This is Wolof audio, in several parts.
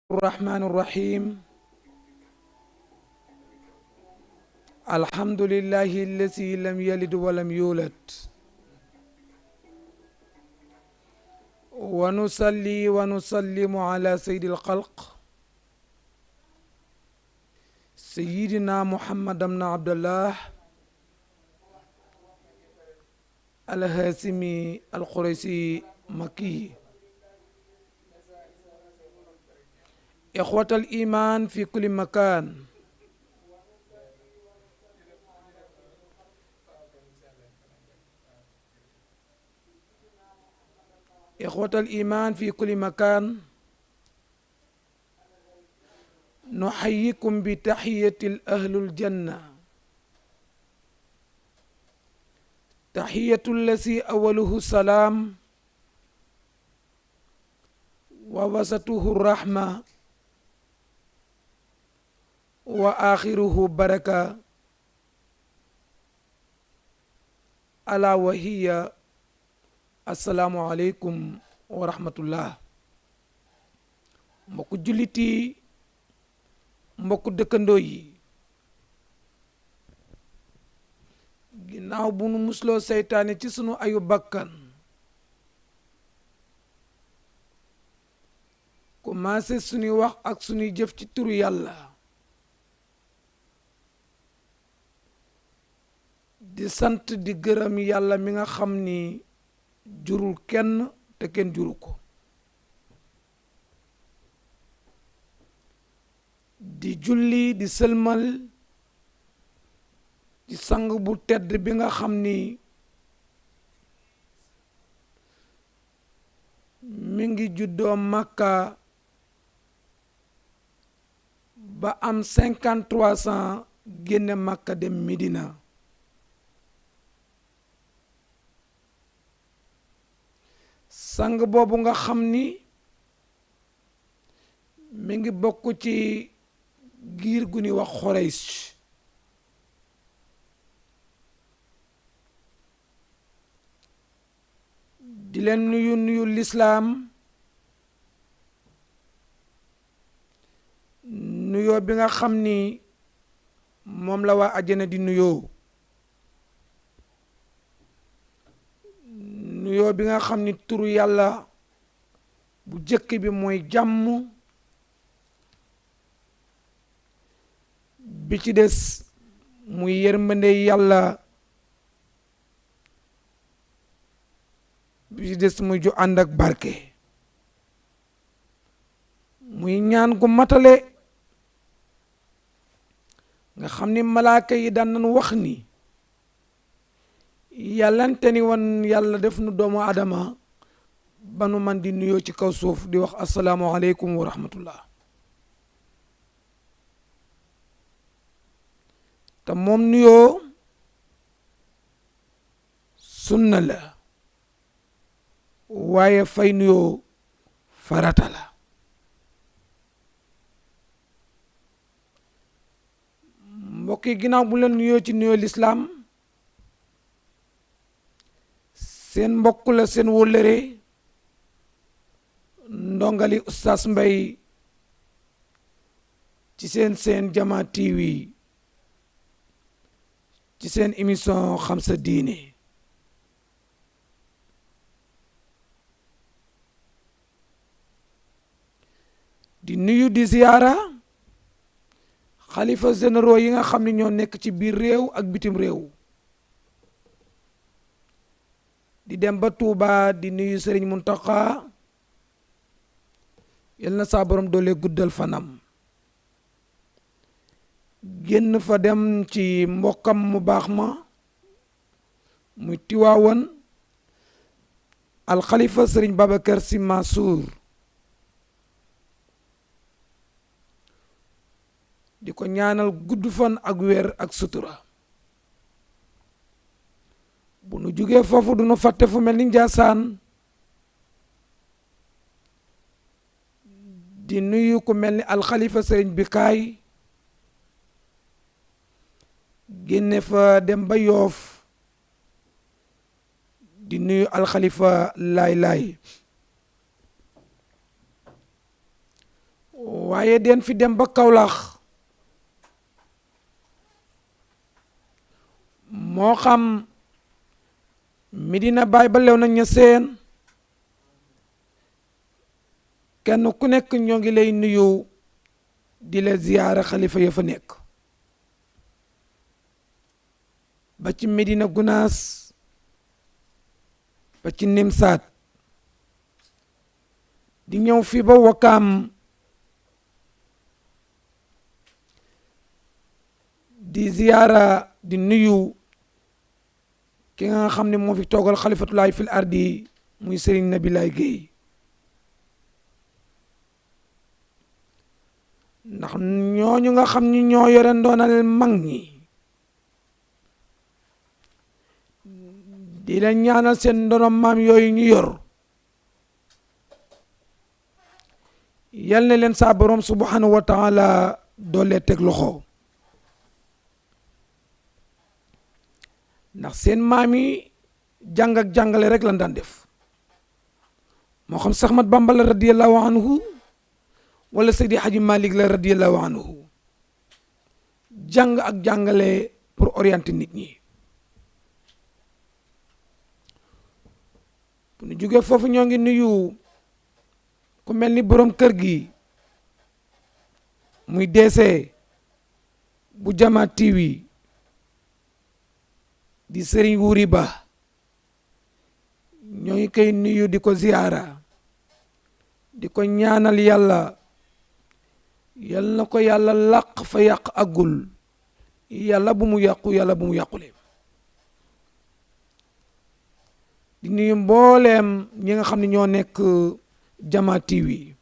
الرحمن الرحيم الحمد لله الذي لم يلد ولم يولد ونصلي ونسلم على سيد الخلق سيدنا محمد بن عبد الله الهاشمي القريشي مكي. إخوة الإيمان في كل مكان، إخوة الإيمان في كل مكان، نحييكم بتحية أهل الجنة، تحية الذي أوله السلام ووسطه الرحمة وآخره بركة، ألا وهي assalaamu aleykum wa rahmatullah. mbokku jullit yi, mbokku dëkkandoo yi, ginnaaw bu nu musloo seytaane ci sunu ayu bakkan, commencé sunuy wax ak sunuy jëf ci turu yàlla, di sant di gërëm yàlla mi nga xam ni jurul kenn te kenn juru ko, di julli di sëlmal ci sang bu tedd bi nga xam ni mi ngi juddoo Makka ba am 53 ans génne Makka dem Medina. sang boobu nga xam ni mi ngi bokk ci giir gu ñuy wax Xurays, di leen nuyu lislaam, nuyoo bi nga xam ni moom la waa àjjana di nuyoo, nuyoo bi nga xam ni turu yàlla bu jëkk bi mooy jàmm, bi ci des muy yërmande yàlla, bi ci des muy ju ànd ak barke, muy ñaan gu matale nga xam ni malaaka yi daan nañu wax ni yàllante ni woon yàlla def nu doomu adama ba nu man di nuyoo ci kaw suuf di wax assalaamu aleykum wa rahmatullah. te moom nuyoo sunna la, waaye fay nuyoo farata la. mbokk yi, ginnaaw bu leen nuyoo ci nuyoo lislaam, seen mbokk la, seen wóllëre, ndongali Oustaz Mbaye ci seen Jama TV, ci seen émission xam sa diine. di nuyu di ziyaara xalifa généraux yi nga xam ne ñoo nekk ci biir réew ak bitim réew, di dem ba Touba di nuyu Serigne Mountakha, yal na saa borom doole guddal fanam, génn fa dem ci mbokkam mu baax ma muy Tiwaawan alxalifa Serigne Babacar Sy Mansour, di ko ñaanal gudd fan ak wér ak sutura. bu nu jugee foofu du nu fàtte fu mel ni Njaasaan, di nuyu ku mel ni alxalifa Sëriñ Bikaay, génne fa dem ba Yoof, di nuyu alxalifa Laay Laay, waaye den fi dem ba Kawlax moo xam Medina Baay ba Léona Niassène kenn ku nekk ñoo ngi lay nuyu di la ziyaara xalifa ya fa nekk ba ci Medina Gunaas ba ci Nimsaat di ñëw fii ba Wakaam di ziyaara di nuyu ki nga xam ne moo fi toogal xalifatulaay fil ardi muy Serigne Nabilaay Guèye ndax ñooñu nga xam ni ñoo yore ndoonal mag ñi di leen ñaanal seen ndonom maam yooyu ñu yor yal na leen saa borom subhanahu wa taala doole teg loxo ndax seen maam yi jàng ak jàngale rek lan daan def moo xam Seex Ahmad Bamba la radiyallahu anhu wala Seydi Hadji Malick la radiyallahu anhu jàng ak jàngale pour orienter nit ñi bu ñu jógee foofu ñoo ngi nuyu ku mel ni borom kër gi muy DC bu Jama TV di Serigne Wuri Ba ñoo ngi koy nuyu di ko ziyaara di ko ñaanal yàlla yal na ko yàlla làq fa yàq agul yàlla bu mu yàqu yàlla bu mu yàqule di nuyu mbooleem ñi nga xam ne ñoo nekk Jama TV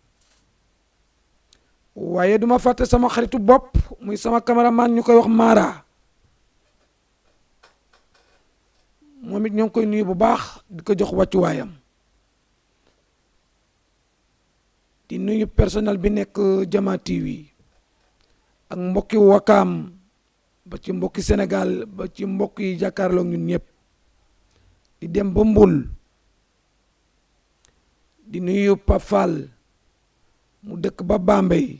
waaye duma fàtte sama xaritu bopp muy sama cameraman ñu koy wax Mara moom it ñoo ngi koy nuyu bu baax di ko jox wàccuwaayam di nuyu personnel bi nekk Jama TV ak mbokki Wakaam ba ci mbokki Sénégal ba ci mbokk yi jàkkaarloo ñun ñëpp di dem ba Mbul di nuyu Pape Fall mu dëkk ba Bambey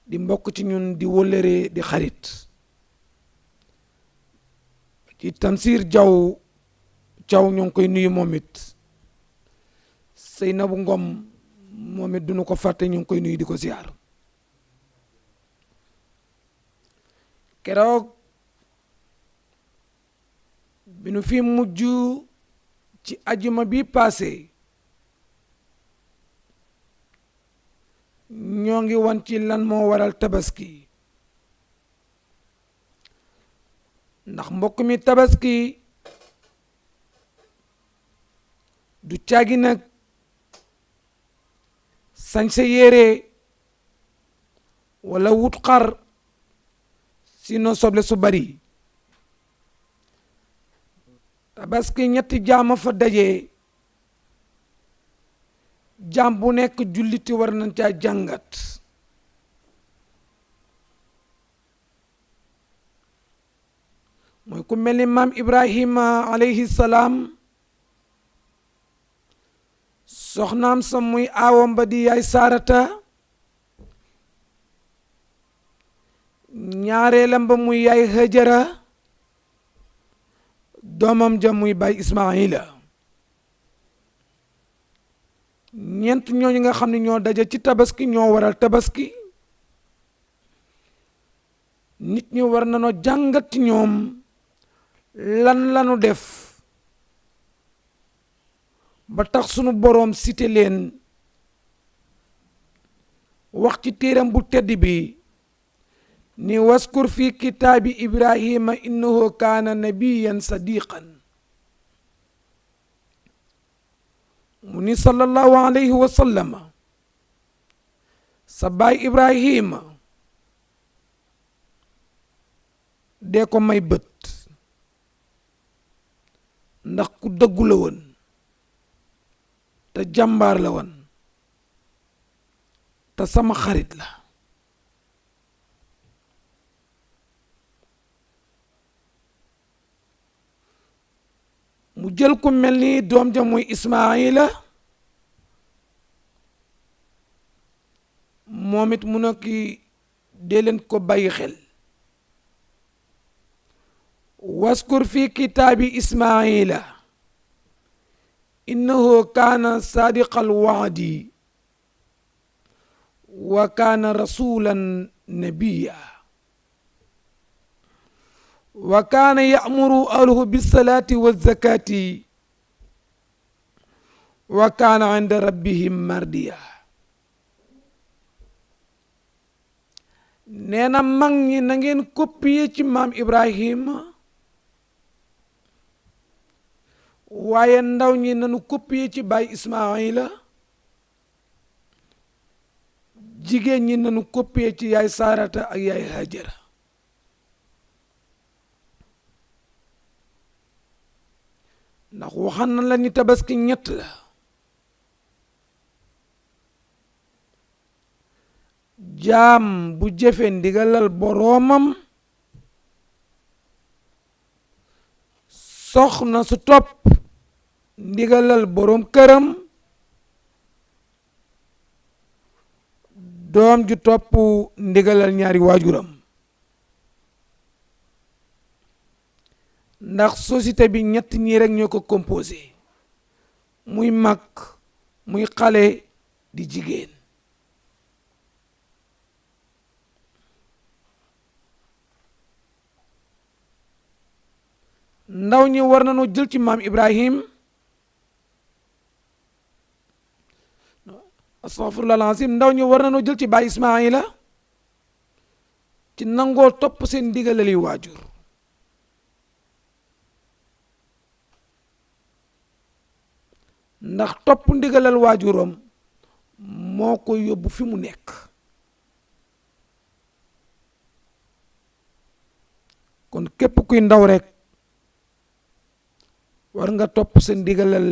di mbokk ci ñun di wóllëre di xarit ci Tamsir Jaw ñoo ngi koy nuyu moom it Seynabu Ngom moom it duñu ko fàtte ñu ngi koy nuyu di ko ziar keroog bi nu fi mujj ci ajuma bi passé ñoo ngi wan ci lan moo waral tabaski ndax mbokk mi tabaski du caagi nag sañse yére wala wut xar sino soble su bari tabaski ñetti jaama fa daje jaam bu nekk julliti war nañ caa jàngat mooy ku mel ni maam Ibrahima alayhi salaam soxnaam sa muy aawam ba di yaay Saarata ñaareelam ba muy yaay Hajara doomam ja muy baay Ismaila ñeent ñooñu nga xam ne ñoo daje ci tabaski ñoo waral tabaski nit ñi war nañoo jàngat ci ñoom lan lanu def ba tax sunu boroom cité leen wax ci téeram bu tedd bi ni waskur fi kitaabi Ibrahima innahu kaana nabiyan sadiqan mu ni sallallahu alayhi wa sallam sa baay Ibrahima dee ko may bët ndax ku dëggu la woon te jàmbaar la woon te sama xarit la mu jël ku mel ni doom ja muy Ismaila moom it mu ne ki dee leen ko bàyyi xel waskur fi kitaabi ismaila innahu kaana sadiqa alwaadi wa kaana rasulan nabiya wa kaana ya'muru ahlahu bisalaati wazakaati wa kaana inda rabbihim mardiya nee na mag ñi na ngeen copier ci maam Ibrahima waaye ndaw ñi nanu copier ci baay Ismaila jigéen ñi nanu copier ci yaay Saarata ak yaay Hajara ndax waxan na la ni tabaski ñett la jaam bu jëfe ndigalal boroomam soxna su topp ndigalal boroom këram doom ju topp ndigalal ñaari waajuram ndax société bi ñett ñii rek ñoo ko composé muy mag muy xale di jigéen ndaw ñi war nañoo jël ci maam Ibrahim astaghfirullah alazim ndaw ñi war nañoo jël ci baay Ismaila ci nangoo topp seen ndigalali waajur ndax topp ndigalal waajuram moo ko yóbbu fi mu nekk kon képp kuy ndaw rek war nga topp sa ndigalal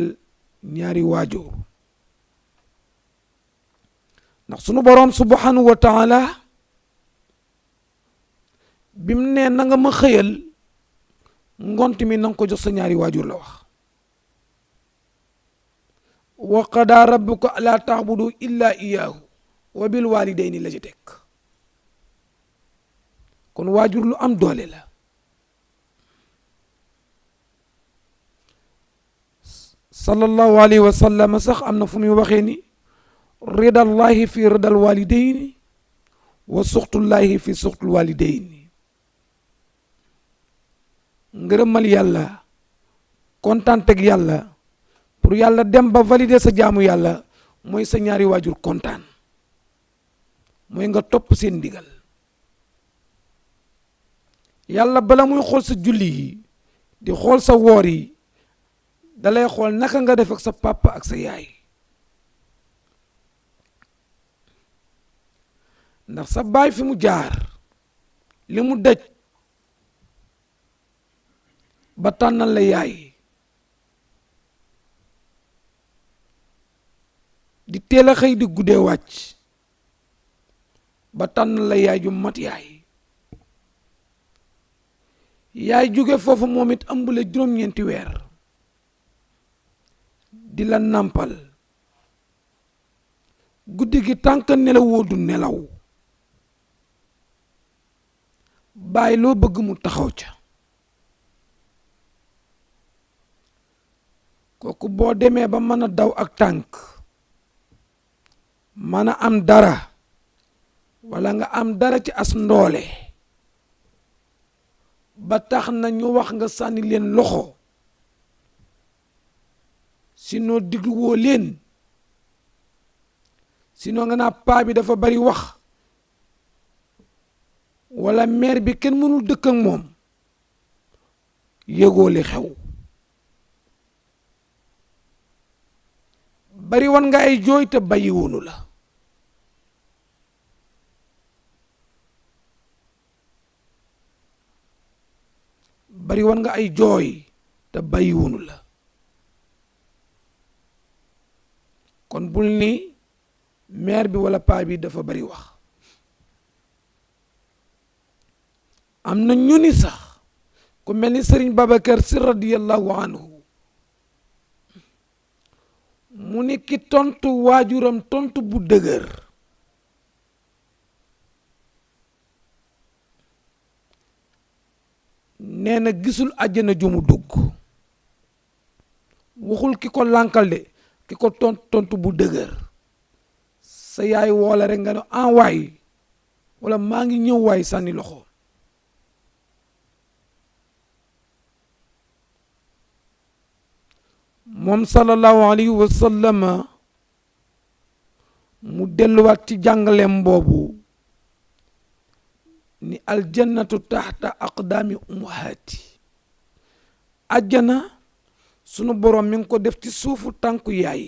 ñaari waajur ndax sunu boroom subhanahu wa taala bim ne na nga ma xëyal ngont mi na nga ko jox sa ñaari waajur la wax wa qadaa rabbuka allaa ta'budu illa iyyahu wa bil walidayni la ci teg kon waajur lu am doole la sallallahu alayhi wa sallam sax am na fu muy waxee ni ridallahi fi ridal walidayni wa suxtullahi fi suxtul walidayni ngërëmal yàlla kontaanteg yàlla pour yàlla dem ba valider sa jaamu yàlla mooy sa ñaari waajur kontaan mooy nga topp seen ndigal yàlla bala muy xool sa julli yi di xool sa woor yi dalay xool naka nga def ak sa papa ak sa yaay ndax sa baay fi mu jaar li mu daj ba tànnal la yaay di teel a xëy di guddee wàcc ba tànnal la yaay ju mat yaay yaay jóge foofu moom it ëmb la juróom-ñeenti weer di la nàmpal guddi gi tànk nelawoo du nelaw bàyyi loo bëgg mu taxaw ca kooku boo demee ba mën a daw ak tànk mën a am dara wala nga am dara ci as ndoole ba tax na ñu wax nga sànni leen loxo sinon digluwoo leen sinon nga naa paa bi dafa bari wax wala mère bi kenn mënul dëkk ak moom yëgoo li xew bari wan nga ay jooy te bàyyi wunu la bari wan nga ay jooy te bàyyi wunu la kon bul ni mère bi wala paa bi dafa bari wax am na ñu ni sax ku mel ni Sëriñ Babacar Si radiyallahu anhu mu ni ki tontu waajuram tontu bu dëgër nee na gisul àjjana ju mu dugg waxul ki ko lànkal de ki ko tontu bu dëgër sa yaay woola rek nga ne waay wala maa ngi ñëw waay sànni loxo moom sallallahu alayhi wa sallam mu delluwaat ci jàngaleem boobu ni aljannatu taxta aqdaami ummahaati ajjana sunu borom mi ngi ko def ci suufu tànku yaay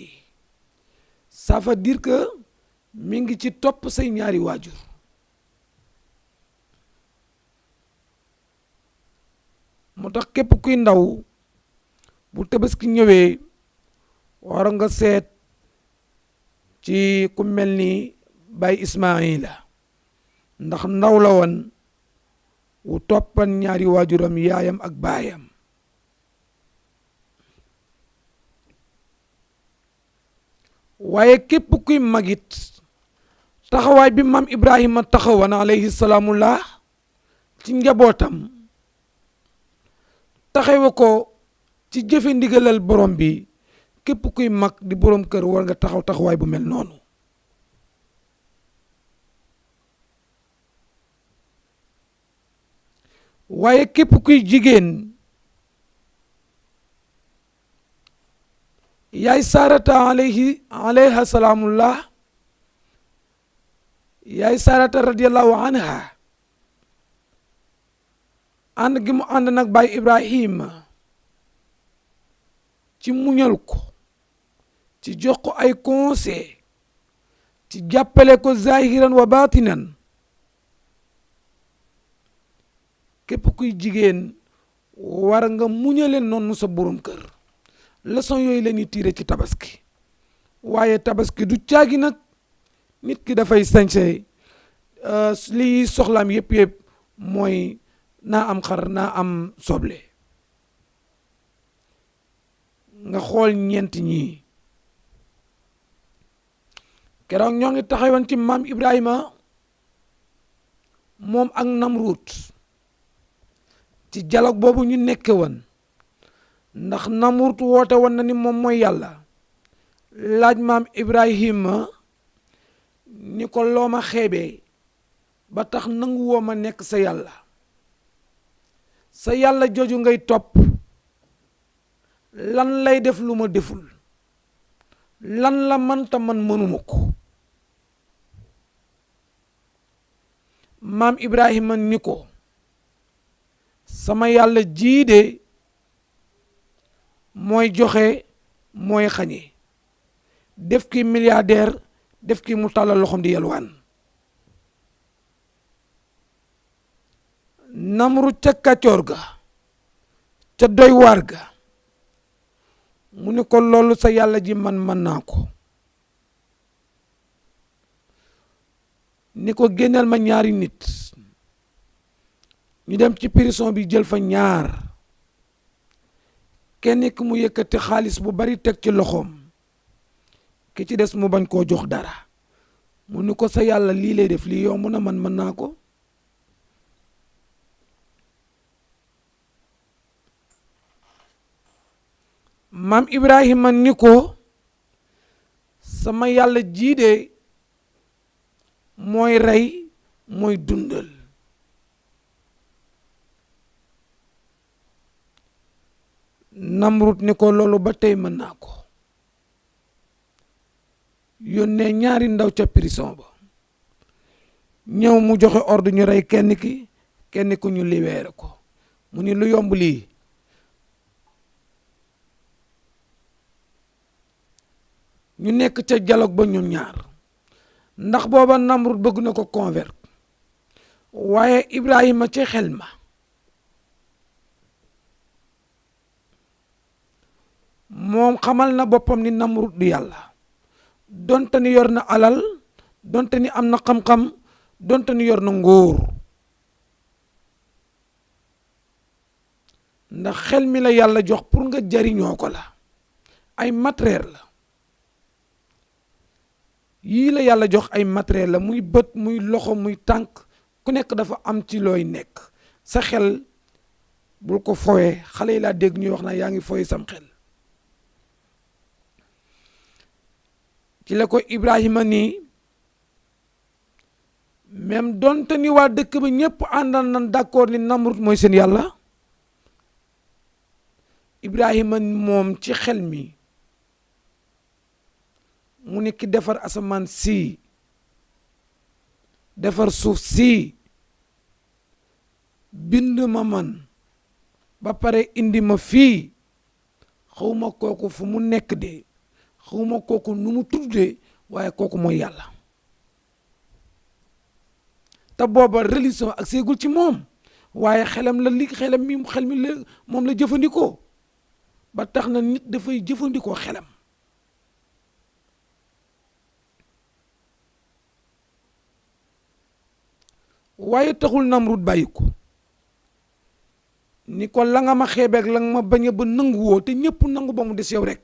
ça veut dire que mi ngi ci topp say ñaari waajur moo tax képp kuy ndaw bu tabaski ñëwee war nga seet ci ku mel ni Baay Ismaila ndax ndaw la woon wu toppan ñaari waajuram yaayam ak baayam waaye képp kuy magit taxawaay bi maam Ibrahima taxawan alayhi salaamullah ci njabootam taxawe ko ci jëfe ndigalal borom bi képp kuy mag di borom kër war nga taxaw taxawaay bu mel noonu waaye képp kuy jigéen yaay saarata alayha salaamullah yaay saarata radiyallahu anha ànd gi mu ànd nag baay Ibrahima ci muñal ko ci jox ko ay conseil ci jàppale ko zahiran wa batinan képp kuy jigéen war nga muñale noonu sa borom kër leçon yooyu la ñuy tiire ci tabaski waaye tabaski du caagi nag nit ki dafay sañse lii soxlaam yëpp mooy naa am xar naa am soble nga xool ñeent ñii keroog ñoo ngi taxawoon ci maam Ibrahima moom ak Namrud ci dialogue boobu ñu nekke woon ndax Namrud woote woon na ni moom mooy yàlla laaj maam Ibrahima ni ko loo ma xeebee ba tax nangu woo ma nekk sa yàlla jooju ngay topp lan lay def lu ma deful lan la man ta man mënuma ko maam Ibrahima ni ko sama yàlla jii de mooy joxe mooy xañe def ki milliardaire def ki mu tàllal loxom di yalwaan Namrud ca kàccoor ga ca doy waar ga mu ne ko loolu sa yàlla ji man mën naa ko ni ko génneel ma ñaari nit ñu dem ci prison bi jël fa ñaar kenn ki mu yëkkati xaalis bu bari teg ci loxoom ki ci des mu bañ koo jox dara mu ni ko sa yàlla lii lay def lii yomb na man mën naa ko maam Ibrahima ni ko sama yàlla jii de mooy rey mooy dundal Namrud ni ko loolu ba tey mën naa ko yónnee ñaari ndaw ca prison ba ñëw mu joxe ordre ñu rey kenn ku ñu libéré ko mu ni lu yomb lii ñu nekk ca dialogue ba ñoom ñaar ndax booba Namrud bëgg na ko convaincre waaye Ibrahima ci xel ma moom xamal na boppam ni Namrud du yàlla donte ni yor na alal donte ni am na xam-xam donte ni yor na ngóor ndax xel mi la yàlla jox pour nga jariñoo ko la ay matériel la yii la yàlla jox ay matériel la muy bët muy loxo muy tànk ku nekk dafa am ci looy nekk sa xel bul ko foyee. xale yi laa dégg ñuy wax naa yaa ngi foyee sam xel. ci la ko Ibrahima nii même donte ni waa dëkk ba ñëpp àndal nañ d'accord ni Namrud mooy seen yàlla, Ibrahima moom ci xel mi mu ne ki defar asamaan si defar suuf si bind ma man ba pare indi ma fii, xawma kooku fu mu nekk de, xawma kooku nu mu tuddee, waaye kooku mooy yàlla. te booba religion ak seegul ci moom, waaye xel mi la moom la jëfandikoo, ba tax na nit dafay jëfandikoo xelam. waaye taxul Namrud bàyyi ko ni ko la nga ma xeebeeg la nga ma bañ a ba nangu woo te ñëpp nangu ba mu des yow rek.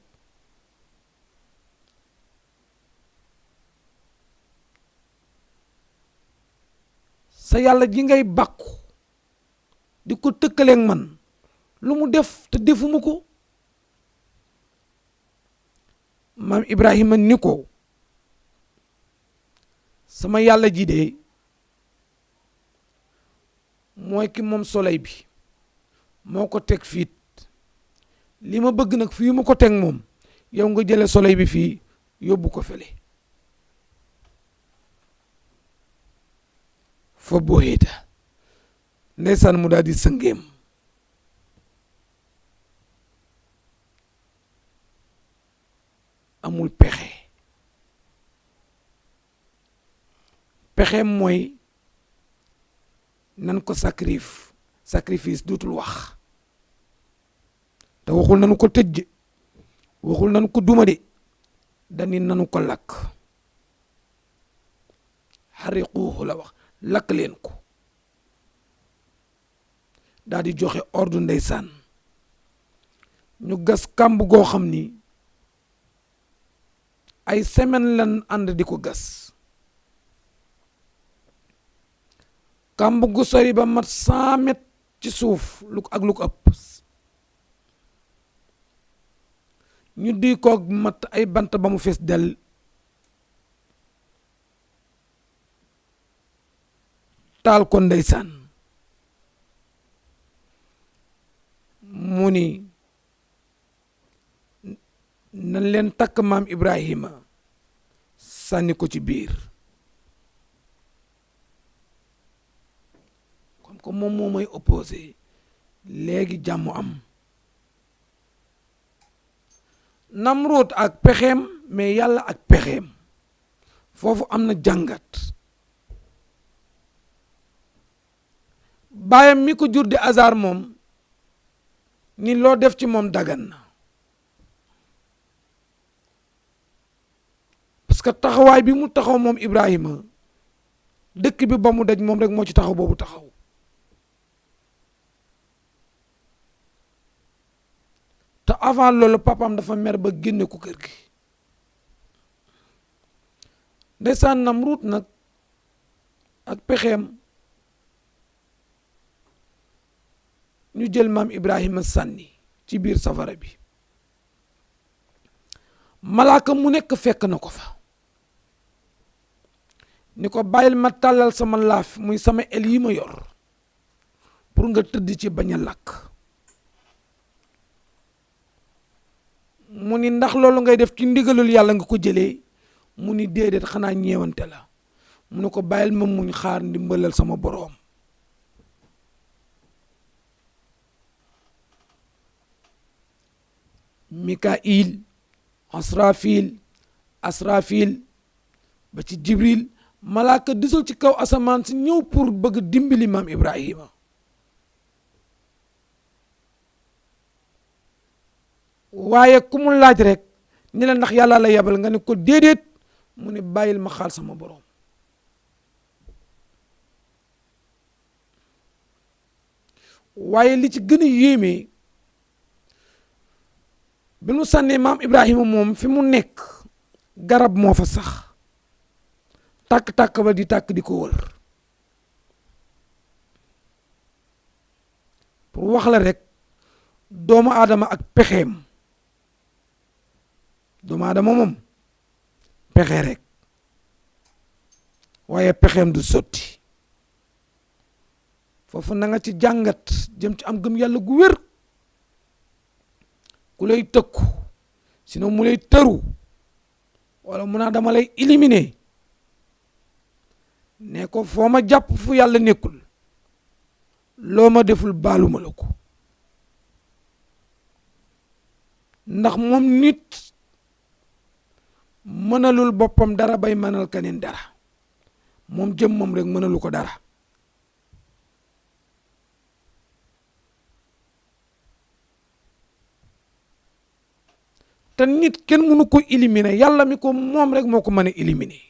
sa yàlla ji ngay bàkku di ko tëkkaleeg man lu mu def te defuma ko. maam Ibrahima ni ko sama yàlla ji de mooy ki moom soleil bi, moo ko teg fiit li ma bëgg nag fii mu ko teg moom yow nga jële soleil bi fii yóbbu ko fële. fa booyita ndeysaan mu daal di sëngeem. amul pexeem mooy nan ko sacrifice duutul wax te waxul nanu ko tëj de, waxul nanu ko duma de, dani nanu ko lakk. xariquuhu la wax, lakk leen ko. daal di joxe ordre ndeysaan ñu gas kàmb goo xam ni ay semaine lan ànd di ko gas. kàmb gu sori ba mat 100 mètres ci suuf lu ko ëpp. ñu di ko mat ay bant ba mu fees del. taal ko ndeysaan mu ni nan leen takk maam Ibrahima sànni ko ci biir. comme que moom moo may opposé léegi jàmm am. Namrud ak pexeem mais yàlla ak pexeem foofu am na jàngat. baayam mi ko jur di Azar moom ni loo def ci moom dagan na, parce que taxawaay bi mu taxaw moom Ibrahima dëkk bi ba mu daj moom rek moo ci taxaw boobu taxaw. te avant loolu papaam dafa mer ba génne ko kër gi. ndeysaan Namrud nag ak pexeem ñu jël maam Ibrahima sànni ci biir safara bi. malaaka mu nekk fekk na ko fa ni ko bàyyil ma tàllal sama laaf muy sama el yi ma yor pour nga tëdd ci bañ a lakk. mu ni ndax loolu ngay def ci ndigalul yàlla nga ko jëlee, mu ni déedéet xanaa ñeewante la. mu ne ko bàyyil ma muñ xaar ndimbalal sama boroom. Mikail, Asrafil ba ci Jibril, malaaka disul ci kaw asamaan si ñëw pour bëgg dimbali maam Ibrahima. waaye ku mu laaj rek ni la ndax yàlla la yebal nga ne ko déedéet, mu ne bàyyil ma xaal sama boroom. waaye li ci gën a yéeme bi nu sànnee maam Ibrahima moom fi mu nekk garab moo fa sax, tàkk-tàkk ba di tàkk di ko wër. pour wax la rek doomu aadama ak pexeem. doomu aadama moom pexe rek waaye pexeem du sotti foofu na nga ci jàngat jëm ci am gëm yàlla gu wér ku lay tëkku sinon mu lay tëru wala mu naa dama lay éliminer ne ko foo ma jàpp fu yàlla nekkul loo ma deful baaluma la ko ndax moom nit mënalul boppam dara bay mënal keneen dara moom jëm moom rek mënalu ko dara te nit kenn mënu ko éliminer yàlla mi ko moom rek moo ko mën a éliminer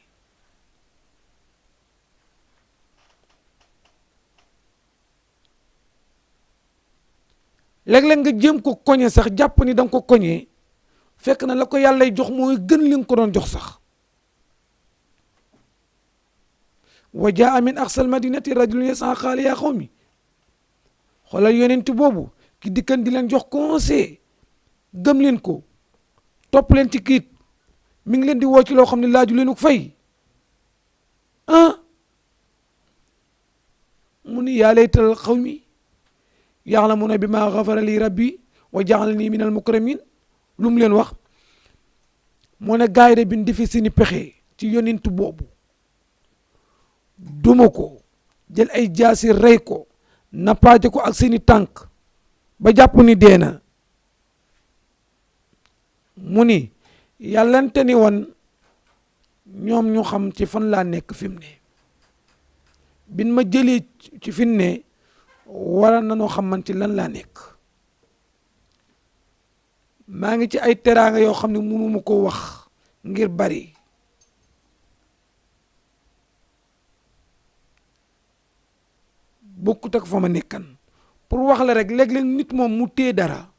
léeg-léeg nga jéem ko koñe sax jàpp ni danga ko koñee fekk na la ko yàllay jox mooy gën li nga ko doon jox sax wa jaa min aqsal madinati rajulun yas'a qaala yaa qawmi xoolal yonent boobu ki dikkan di leen jox conseil gëm leen ko topp leen ci kiit mi ngi leen di woo ci loo xam ne laaju leen ko fay mu ni yaa laytal qawmi ya'lamuuna bimaa ghafara li rabbi wa ja'alanii minal mukramiin lu mu leen wax moo ne gaay de bi ñu defee seeni pexe ci yonent boobu duma ko jël ay jaasi rey ko nappaaje ko ak seeni tànk ba jàpp ni dee na mu ni yàllante ni woon ñoom ñu xam ci fan laa nekk fi mu ne bin ma jëlee ci fi mu ne war nañoo xam man ci lan laa nekk maa ngi ci ay teraanga yoo xam ne mënuma ko wax ngir bari bokkut ak fa ma nekkan pour wax la rek léeg-léeg nit moom mu téye dara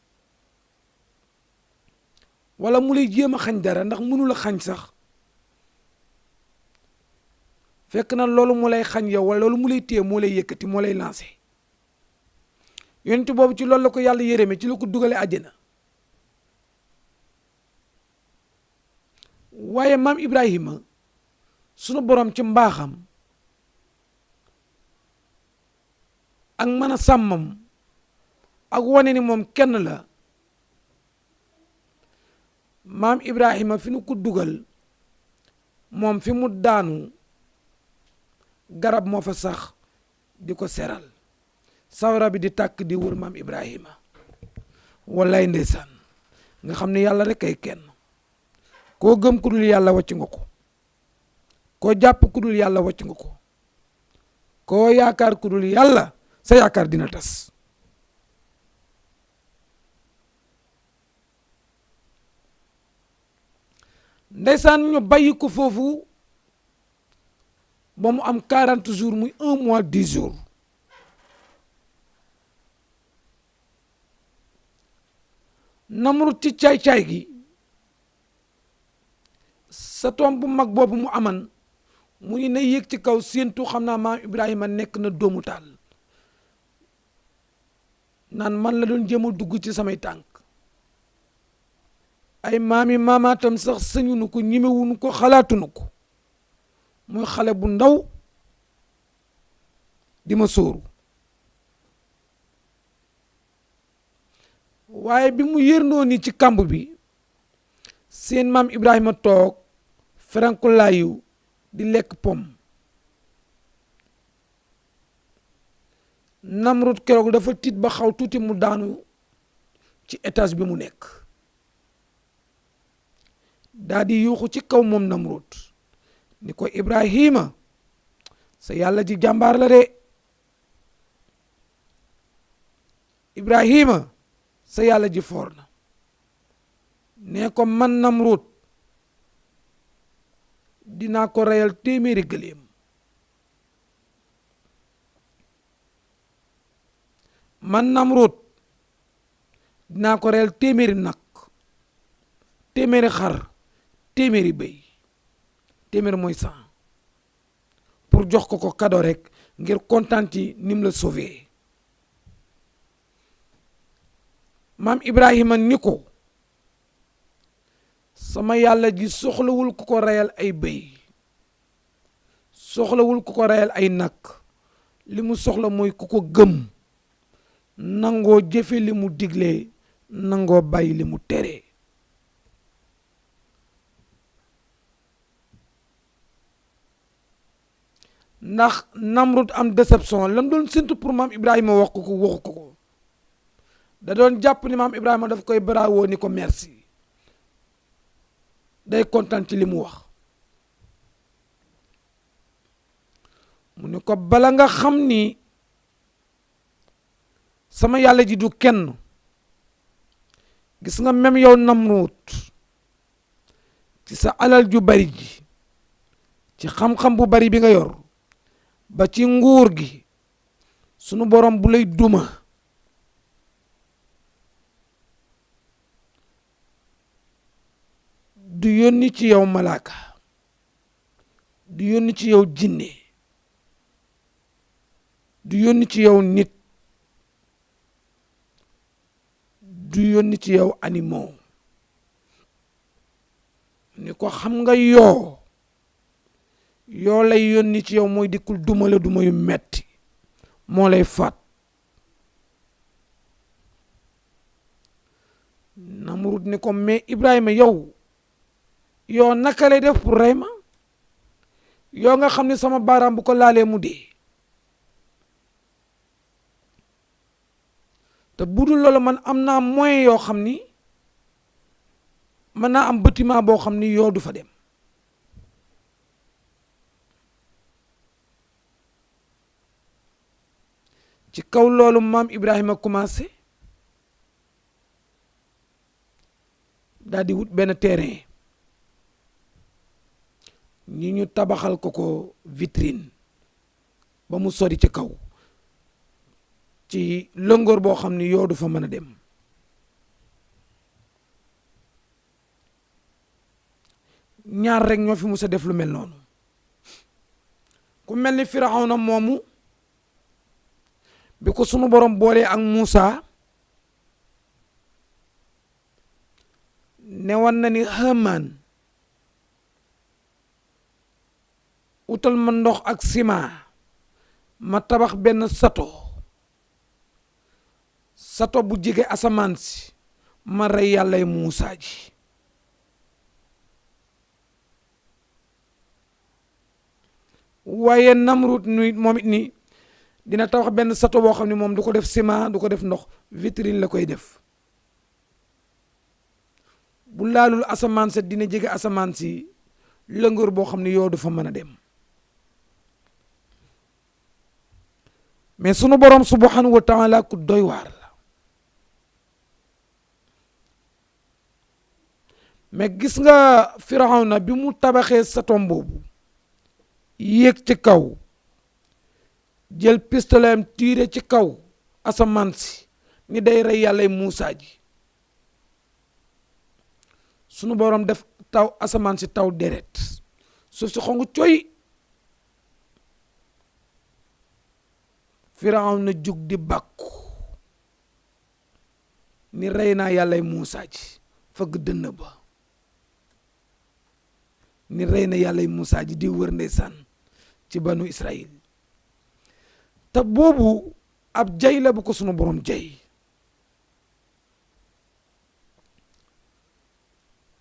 wala mu lay jéem a xañ dara ndax mënu la xañ sax fekk na loolu mu lay xañ yow wala loolu mu lay téye moo lay yëkkati moo lay lancé yonent boobu ci loolu la ko yàlla yërëme ci la ko dugale àjjana waaye maam Ibrahima sunu borom ci mbaaxam ak mën a sàmmam ak wane ni moom kenn la maam Ibrahima fi nu ko dugal moom fi mu daanu garab moo fa sax di ko seral sawara bi di tàkk di wër maam Ibrahima wallaay ndeysaan nga xam ne yàlla rek ay kenn koo gëm ku dul yàlla wàcc nga ko koo jàpp ku dul yàlla wàcc nga ko koo yaakaar ku dul yàlla sa yaakaar dina tas ndeysaan ñu bàyyi ko foofu ba mu am 40 jours muy 1 mois 10 jours Namrud ci caay-caay gi sa toom bu mag boobu mu aman mu ni na yéeg ci kaw séentu xam naa maam Ibrahima nekk na doomu taal naan man la doon jéem a dugg ci samay tànk ay maami maamaatam sax sëñunu ko ñimewunu ko xalaatunu ko muy xale bu ndaw di ma sóoru waaye bi mu yërndoo ni ci kamb bi seen maam Ibrahima toog ferankulaayu di lekk pom Namrud keroog dafa tiit ba xaw tuuti mu daanu ci étage bi mu nekk daa di yuuxu ci kaw moom Namrud ni ko Ibrahima sa yàlla ji jàmbaar la de Ibrahima sa yàlla ji foor na ne ko man Namrud dinaa ko reyal téeméeri gëléem man Namrud dinaa ko reyal téeméeri nag téeméeri xar téeméeri béy téeméeri mooy 100 pour jox ko cadeau rek ngir kontaan ci nim la sauvé maam Ibrahima ni ko sama yàlla ji soxlawul ku ko reyal ay bëy soxlawul ku ko reyal ay nag li mu soxla mooy ku ko gëm nangoo jëfe li mu digle nangoo bàyyi li mu tere. ndax Namrud am déception lam doon séntu pour maam Ibrahima wax ko waxu ko da doon jàpp ni maam Ibrahima daf koy baraawoo ni ko merci day kontaan ci li mu wax mu ni ko bala nga xam ni sama yàlla ji du kenn gis nga même yow Namrud ci sa alal ju bari ji ci xam-xam bu bari bi nga yor ba ci nguur gi sunu borom bu lay duma du yónni ci yow malaaka du yónni ci yow jinne du yónni ci yow nit du yónni ci yow animaux ni ko xam nga yoo lay yónni ci yow mooy dikkul duma la duma yu metti moo lay faat. Namrud ni ko mais Ibrahima yow naka lay def pour rey ma yow nga xam ne sama baaraam bu ko laalee mu dee te budul loolu man am naa moyen yoo xam ni mën naa am bâtiment boo xam ni yoo du fa dem. ci kaw loolu maam Ibrahima commencé daal di wut benn terrain ñi ñu tabaxal ko vitrine ba mu sori ci kaw ci lëngoor boo xam ni yoo du fa mën a dem. ñaar rek ñoo fi mus a def lu mel noonu ku mel ni Firawna moomu bi ko sunu borom boolee ak Muusa newoon na ni Haamaan utal ma ndox ak ciment ma tabax benn sato bu jege asamaan si ma rey yàllay Muusa ji waaye Namrud nuy moom it ni dina tabax benn sato boo xam ne moom du ko def ciment du ko def ndox vitrine la koy def bu laalul asamaan sa dina jege asamaan si lëngër boo xam ne yoo du fa mën a dem. mais sunu borom subhanahu wa taala ku doy waar la mais gis nga Firawna bi mu tabaxee satom boobu yéeg ci kaw jël pistolet am tiire ci kaw asamaan si ni day rey yàllay Muusa ji sunu borom def taw asamaan si taw deret suuf si xongu coy Firawna jug di bàkku ni rey naa yàllay Muusa ji fëgg dënn ba ni rey na yàllay Muusa ji di wër ndeysaan ci banu Israël te boobu ab jay la bu ko sunu borom jay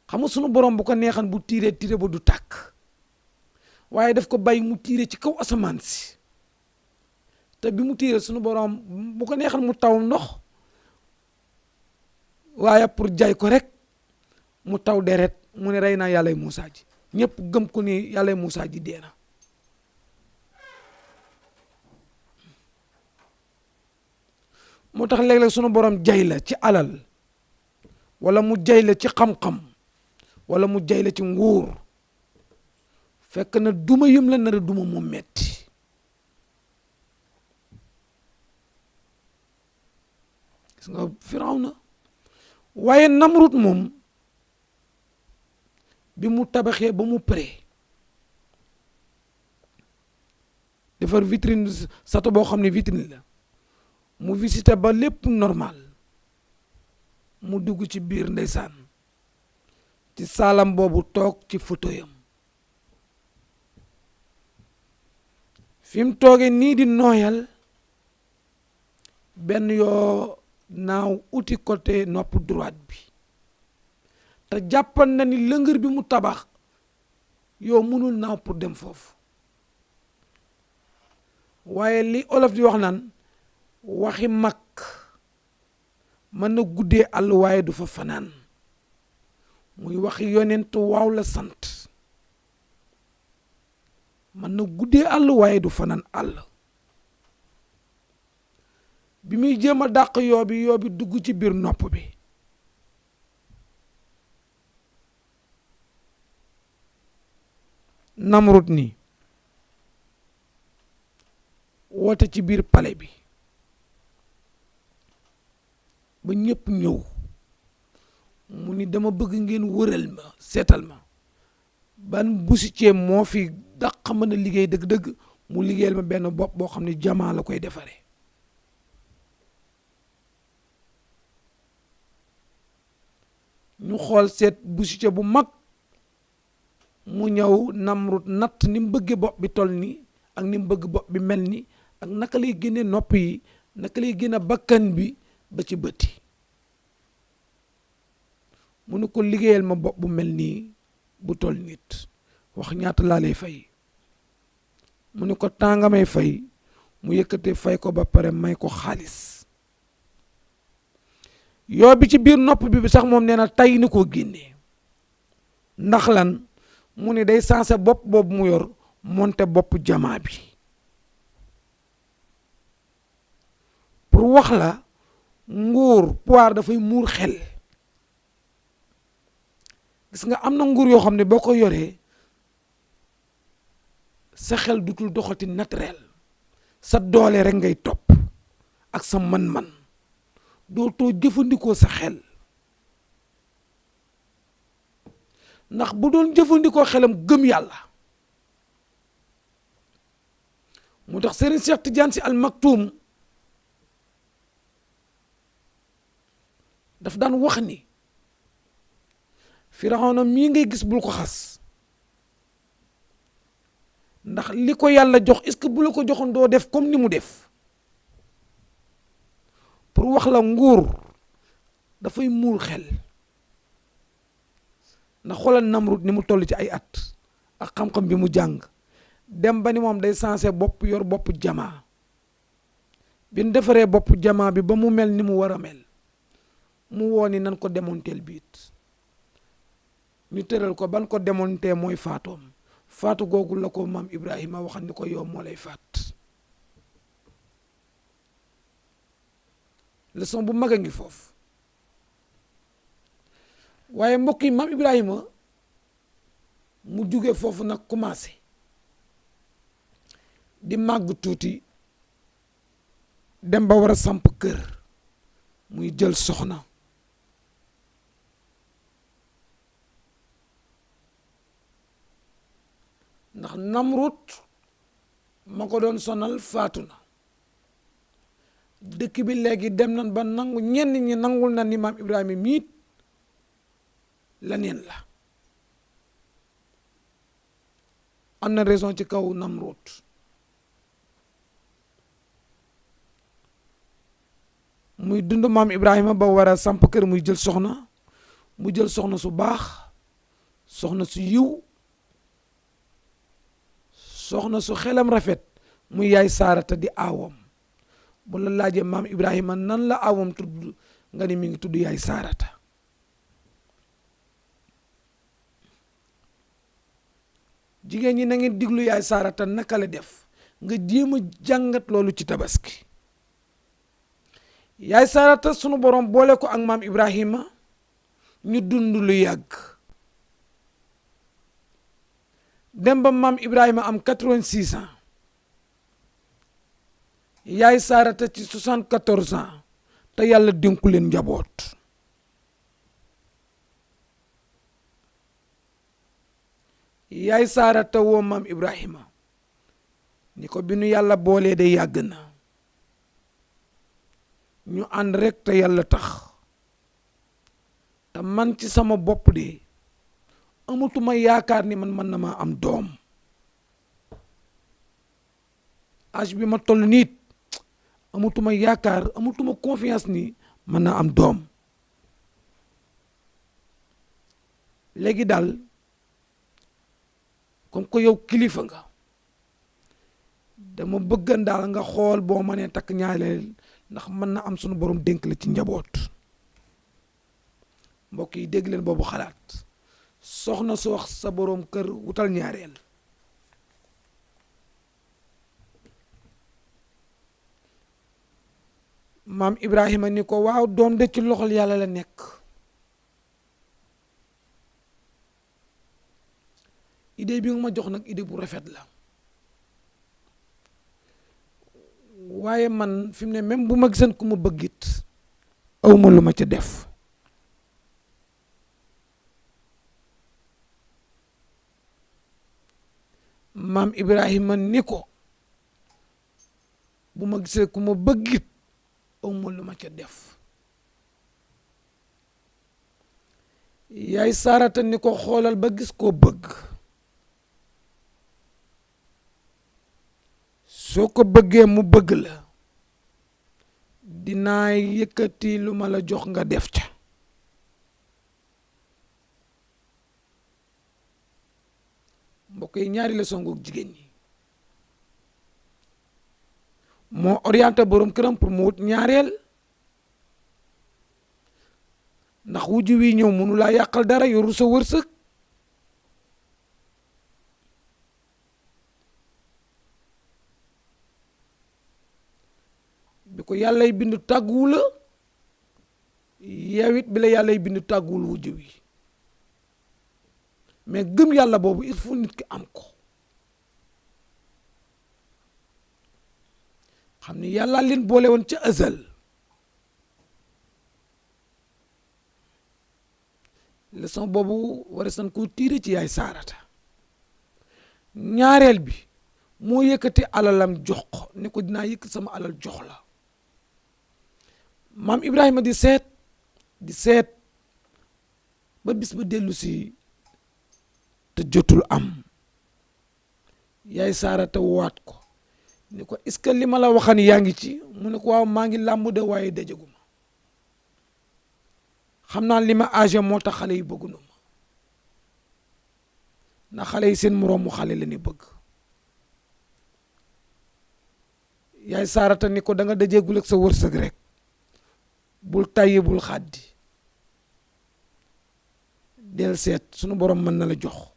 xam nga sunu borom bu ko neexan bu tiiree tiire ba du tàkk waaye daf ko bàyyi mu tiire ci kaw asamaan si te bi mu tiire sunu borom bu ko neexan mu taw ndox waaye pour jay ko rek mu taw deret mu ne rey naa yàllay Muusa ji ñëpp gëm ko ni yàllay Muusa ji dee na moo tax léeg-léeg sunu borom jay la ci alal wala mu jay la ci xam-xam wala mu jay la ci nguur fekk na duma yëm la nar a duma mu metti gis nga Firawna waaye Namrud moom bi mu tabaxee ba mu pare defar vitrine sato boo xam ne vitrine la mu visité ba lépp normal mu dugg ci biir ndeysaan ci saalam boobu toog ci fauteuilam fi mu toogee nii di nooyal benn yoo naaw uti côté nopp droite bi te jàppan na ni lëngër bi mu tabax yoo mënul naaw pour dem foofu waaye li olof di wax naan waxi mag mën na guddee àll waaye du fa fanaan muy waxi yonent waaw la sant mën na guddee àll waaye du fanaan àll bi muy jéem a dàq yoo bi dugg ci biir nopp bi Namrud ni woote ci biir palais bi ba ñëpp ñëw mu ni dama bëgg ngeen wëral ma seetal ma ban busicee moo fi dàq mën a liggéey dëgg-dëgg mu liggéeyal ma benn bopp boo xam ne jamaa la koy defaree ñu xool seet busicee bu mag mu ñëw Namrud natt ni mu bëggee bopp bi toll ni ak ni mu bëgg bopp bi mel ni ak naka lay génne nopp yi naka lay génne bakkan bi ba ci bëti mu ne ko liggéeyal ma bopp bu mel nii bu toll nit wax ñaata laa lay fay mu ne ko tànga may fay mu yëkkate fay ko ba pare may ko xaalis yoo bi ci biir nopp bi sax moom nee na tay ni koo génnee ndax lan mu ne day sensé bopp boobu mu yor monte bopp jamaa bi pour wax la nguur pouvoir dafay muur xel gis nga am na nguur yoo xam ne boo ko yoree sa xel dutul doxati naturel sa doole rek ngay topp ak sa man-man dootoo jëfandikoo sa xel ndax bu doon jëfandikoo xelam gëm yàlla mu tax Serigne Cheikh Tidiane Sy Al Maktoum daf daan wax ni Firawna mii ngay gis bul ko xas ndax li ko yàlla jox est-ce que bu la ko joxoon doo def comme ni mu def pour wax la nguur dafay muur xel ndax xoolal Namrud ni mu toll ci ay at ak xam-xam bi mu jàng dem ba ni moom day sensé bopp yor bopp jamaa bi ñu defaree bopp jamaa bi ba mu mel ni mu war a mel mu wooni nan ko démonteel biit ñu tëral ko ban ko démonté mooy faatoom faatu googu la ko maam Ibrahima waxal ni ko yow moo lay faat leçon bu mag a ngi foofu waaye mbokk yi maam Ibrahima mu jóge foofu nag commencé di màgg tuuti dem ba war a samp kër muy jël soxna ndax Namrud ma ko doon sonal faatu na dëkk bi léegi dem nañ ba nangu ñenn ñi nangul na ni maam Ibrahima miit la neen la am na raison ci kaw Namrud muy dund maam Ibrahima ba war a samp kër muy jël soxna mu jël soxna su baax soxna su yiw soxna su xelam rafet muy yaay Saarata di aawam bu la laajee maam Ibrahima nan la aawam tudd nga ni mi ngi tudd yaay Saarata jigéen ñi na ngeen diglu yaay Saarata naka la def nga jéem a jàngat loolu ci tabaski yaay Saarata sunu borom boole ko ak maam Ibrahima ñu dund lu yàgg dem ba maam Ibrahima am 86 ans yaay Saarata ci 74 ans te yàlla dénku leen njaboot yaay Saarata woo maam Ibrahima ni ko bi nu yàlla boolee de yàgg na ñu ànd rek te yàlla tax te man ci sama bopp de amatuma yaakaar ni man mën na maa am doom âge bi ma toll niit amatuma yaakaar amatuma confiance ni mën naa am doom léegi daal comme que yow kilifa nga dama bëggan daal nga xool boo mënee takk ñaareel ndax mën na am sunu borom dénk la ci njaboot mbokk yi dégg leen boobu xalaat soxna su wax sa borom kër wutal ñaareel maam Ibrahima ni ko waaw doom de ci loxol yàlla la nekk idée bi nga ma jox nag idée bu rafet la waaye man fi mu ne même bu ma gisan ku ma bëggit awma lu ma ca def maam Ibrahima ni ko bu ma gisee ku ma bëggit awma lu ma ca def yaay Saarata ni ko xoolal ba gis koo bëgg soo ko bëggee mu bëgg la dinaa yëkkati lu ma la jox nga def ca mbokk yi ñaari la songoog jigéen ñi moo orienté borom këram pour mu wut ñaareel ndax wujju wi ñëw mënu laa yàqal dara yoru sa wërsëg bi ko yàllay bind tàgguwu la yow it bi la yàllay bind tàgguwul wujju wi mais gëm yàlla boobu il faut nit ki am ko xam ni yàlla leen boole woon ca azal leçon boobu war san koo tiire ci yaay Saarata ñaareel bi moo yëkkati alalam jox ko ne ko dinaa yëkkat sama alal jox la maam Ibrahima di seet ba bis ba dellu si te jotul am yaay Saarata waat ko ni ko est-ce que li ma la waxan yaa ngi ci mu ne ko waaw maa ngi làmb de waaye dajaguma xam naa li ma âgé moo tax xale yi bëggunu ma ndax xale yi seen moroomu xale la ni bëgg yaay Saarata ni ko da nga dajeegul ak sa wërsëg rek bul tàyyi bul xaddi del seet sunu borom mën na la jox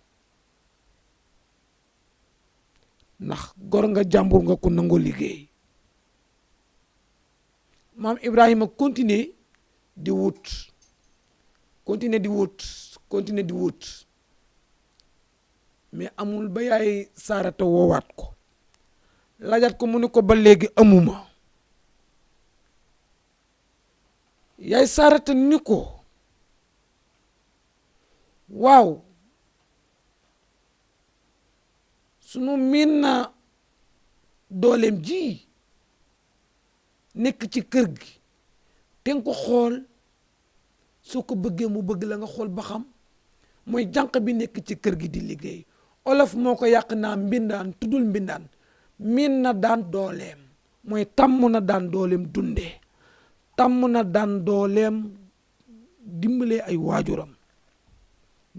ndax gor nga jàmbur nga ko nangoo liggéey maam Ibrahima continuer di wut mais amul ba yaay Saarata woowaat ko laajat ko mu ne ko ba léegi amuma yaay Saarata ni ko waaw sunu miin na dooleem ji nekk ci kër gi te nga ko xool soo ko bëggee mu bëgg la nga xool ba xam mooy jànq bi nekk ci kër gi di liggéey olof moo ko yàq naa mbindaan tuddul mbindaan miin na daan dooleem mooy tàmm na daan dooleem dundee tàmm na daan dooleem dimbalee ay waajuram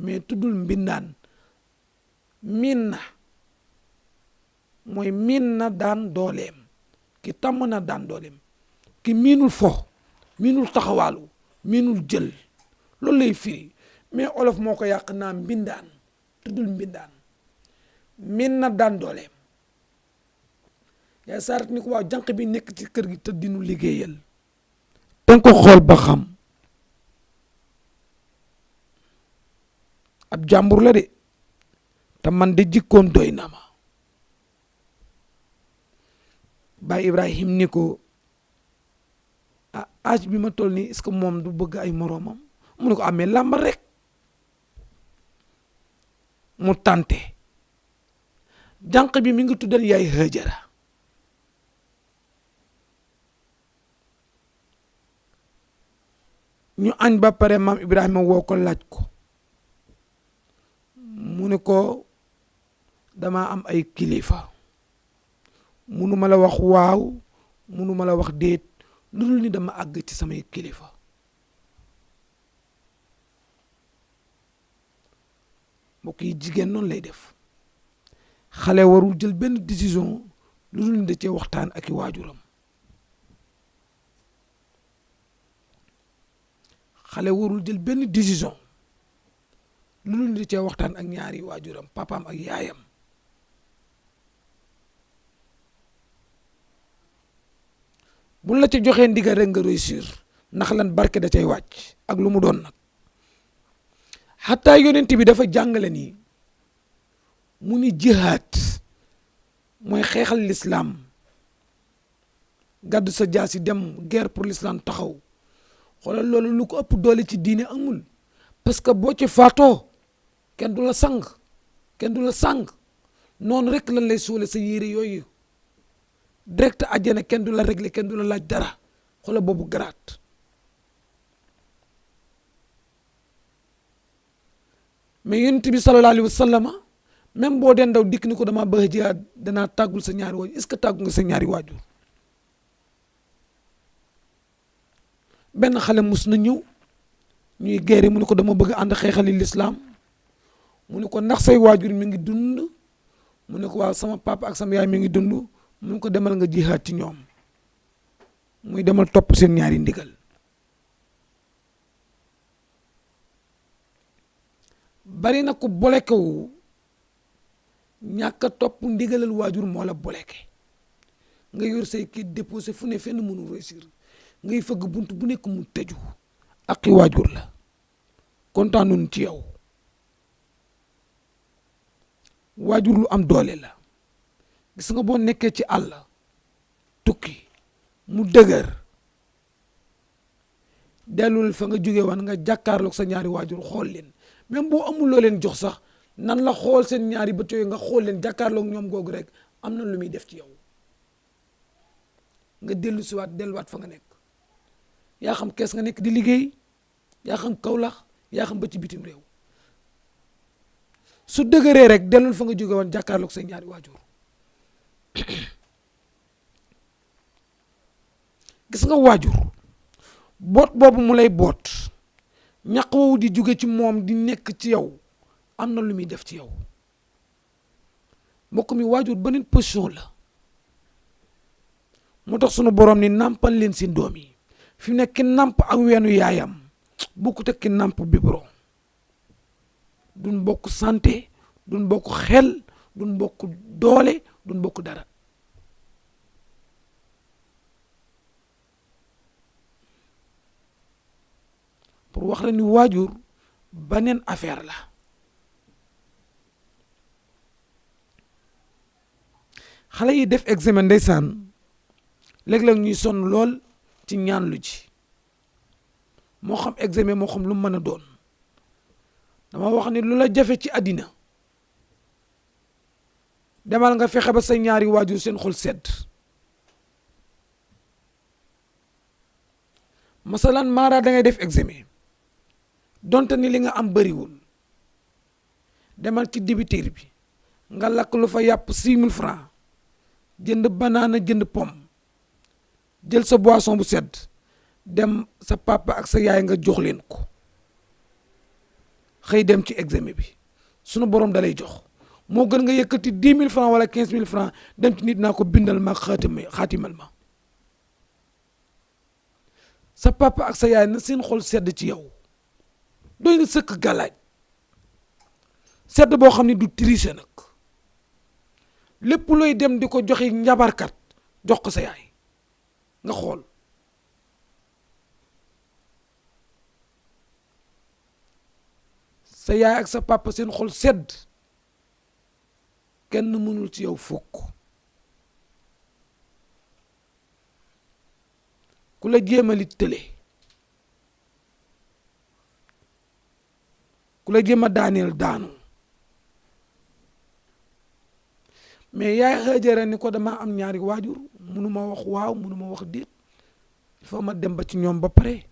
mais tuddul mbindaan miin na mooy miin na daan dooleem ki tàmm na daan dooleem ki miinul fo miinul taxawaalu miinul jël loolu lay firi mais olof moo ko yàq naa mbindaan tuddul mbindaan miin na daan dooleem yaay Saarata ni ko waaw jànq bi nekk ci kër gi te dinu liggéeyal danga ko xool ba xam ab jàmbur la de te man de jikkoom doy na ma Baay Ibrahim ni ko ah âge bi ma toll nii est-ce que moom du bëgg ay moroomam mu ne ko amee làmbal rek mu tànte jànq bi mi ngi tuddan yaay Hajara ñu añ ba pare maam Ibrahima woo ko laaj ko mu ne ko dama am ay kilifa munuma la wax waaw munuma la wax déet lu dul ni dama àgg ci samay kilifa mbokk yi jigéen noonu lay def xale warul jël benn décision lu dul ni da cee waxtaan ak i waajuram xale warul jël benn décision lu dul ni da cee waxtaan ak ñaari waajuram papaam ak yaayam buñ la ca joxee ndigal rek nga réussir ndax lan barke da cay wàcc ak lu mu doon nag xataa yonent bi dafa jàngale ni mu ni jihaad mooy xeexal l'islam gàddu sa jaasi dem guerre pour l'islam taxaw xoolal loolu lu ko ëpp doole ci diine amul parce que boo ci faatoo kenn du la sang kenn du la sang noonu rek lan lay suule sa yére yooyu direct àjjana kenn du la régler kenn du la laaj dara xoolal boobu garaat mais yonent bi sallallahu alayhi wa sallam même boo den daw dikk ni ko dama bëgg jihaad danaa tàggul sa ñaari waajur est-ce que tàggu nga sa ñaari waajur benn xale mus na ñëw ñuy guerre mu ne ko dama bëgg ànd xeexali l'islam mu ne ko ndax say waajur mi ngi dund mu ne ko waaw sama papa ak sama yaay mi ngi dund mu ne ko demal nga jihaad ci ñoom muy demal topp seen ñaari ndigal bari na ko bolekewu ñàkk a topp ndigalal waajur moo la boleke nga yor say kii déposé fu ne fenn mënu réussir ngay fëgg bunt bu nekk mu tëju ak i waajur la kontaan nañu ci yow waajur lu am doole la gis nga boo nekkee ci àll tukki mu dëgër dellul fa nga jóge woon nga jàkkaarloog sa ñaari waajur xool leen même boo amul loo leen jox sax nan la xool seen ñaari bët yooyu nga xool leen jàkkaarloog ñoom googu rek am na lu muy def ci yow nga dellu siwaat delluwaat fa nga nekk yaa xam kees nga nekk di liggéey yaa xam Kawlax yaa xam ba ci bitim réew su dëgëree rek dellul fa nga jóge woon jàkkaarloog seen ñaari waajur gis nga waajur boot boobu mu lay boot ñaq woowu di jóge ci moom di nekk ci yow am na lu muy def ci yow mbokk mi waajur beneen position la moo tax sunu borom ni nàmpal leen seen doom yi fi mu nekk ki nàmp ak weenu yaayam bokkut ak ki nàmp biberon duñ bokk santé duñ bokk xel duñ bokk doole duñ bokk dara pour wax la ni waajur beneen affaire la xale yi def examen ndeysaan léeg-léeg ñuy sonn lool ci ñaan lu ji moo xam examen moo xam lu mën a doon dama wax ni lu la jafe ci àddina demal nga fexe ba sa ñaari waajur seen xol sedd masalan maara da ngay def examen donte ni li nga am bëriwul demal ci dibiteer bi nga lakk lu fa yàpp 6 000 francs jënd banaana jënd pomme jël sa boisson bu sedd dem sa papa ak sa yaay nga jox leen ko xëy dem ci examen bi sunu borom dalay jox moo gën nga yëkkati 10 000 francs wala 15 000 francs dem ci nit naa ko bindal ma xaatimal ma sa papa ak sa yaay na seen xol sedd ci yow doy na sëkk galaaj sedd boo xam ne du tricher nag lépp looy dem di ko joxe njabarkat jox ko sa yaay nga xool sa yaay ak sa papa seen xol sedd kenn mënul ci yow fukk ku la jéemali tële ku la jéem a daaneel daanu mais yaay Hajara ni ko dama am ñaari waajur mënuma wax waaw mënuma wax déet il faut ma dem ba ci ñoom ba pare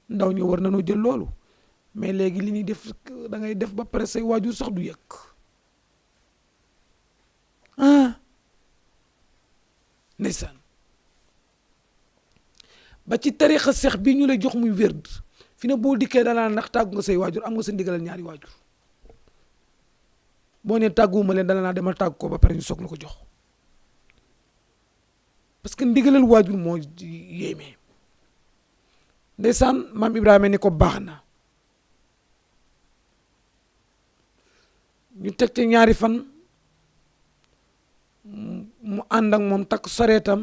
ndaw ñu war nañoo jël loolu mais léegi li ñuy def da ngay def ba pare say waajur sax du yëg ndeysaan ba ci tarixa seex bii ñu lay jox muy wérd fi ne boo dikkee danaa ndax tàggu nga say waajur am nga sa ndigalal ñaari waajur boo ne tàgguwuma leen dana naa demal tàggu ko ba pare ñu soog la ko jox parce que ndigalal waajur moo yéeme ndeysaan maam Ibrahima ni ko baax na ñu teg ca ñaari fan mu ànd ak moom takk soreetam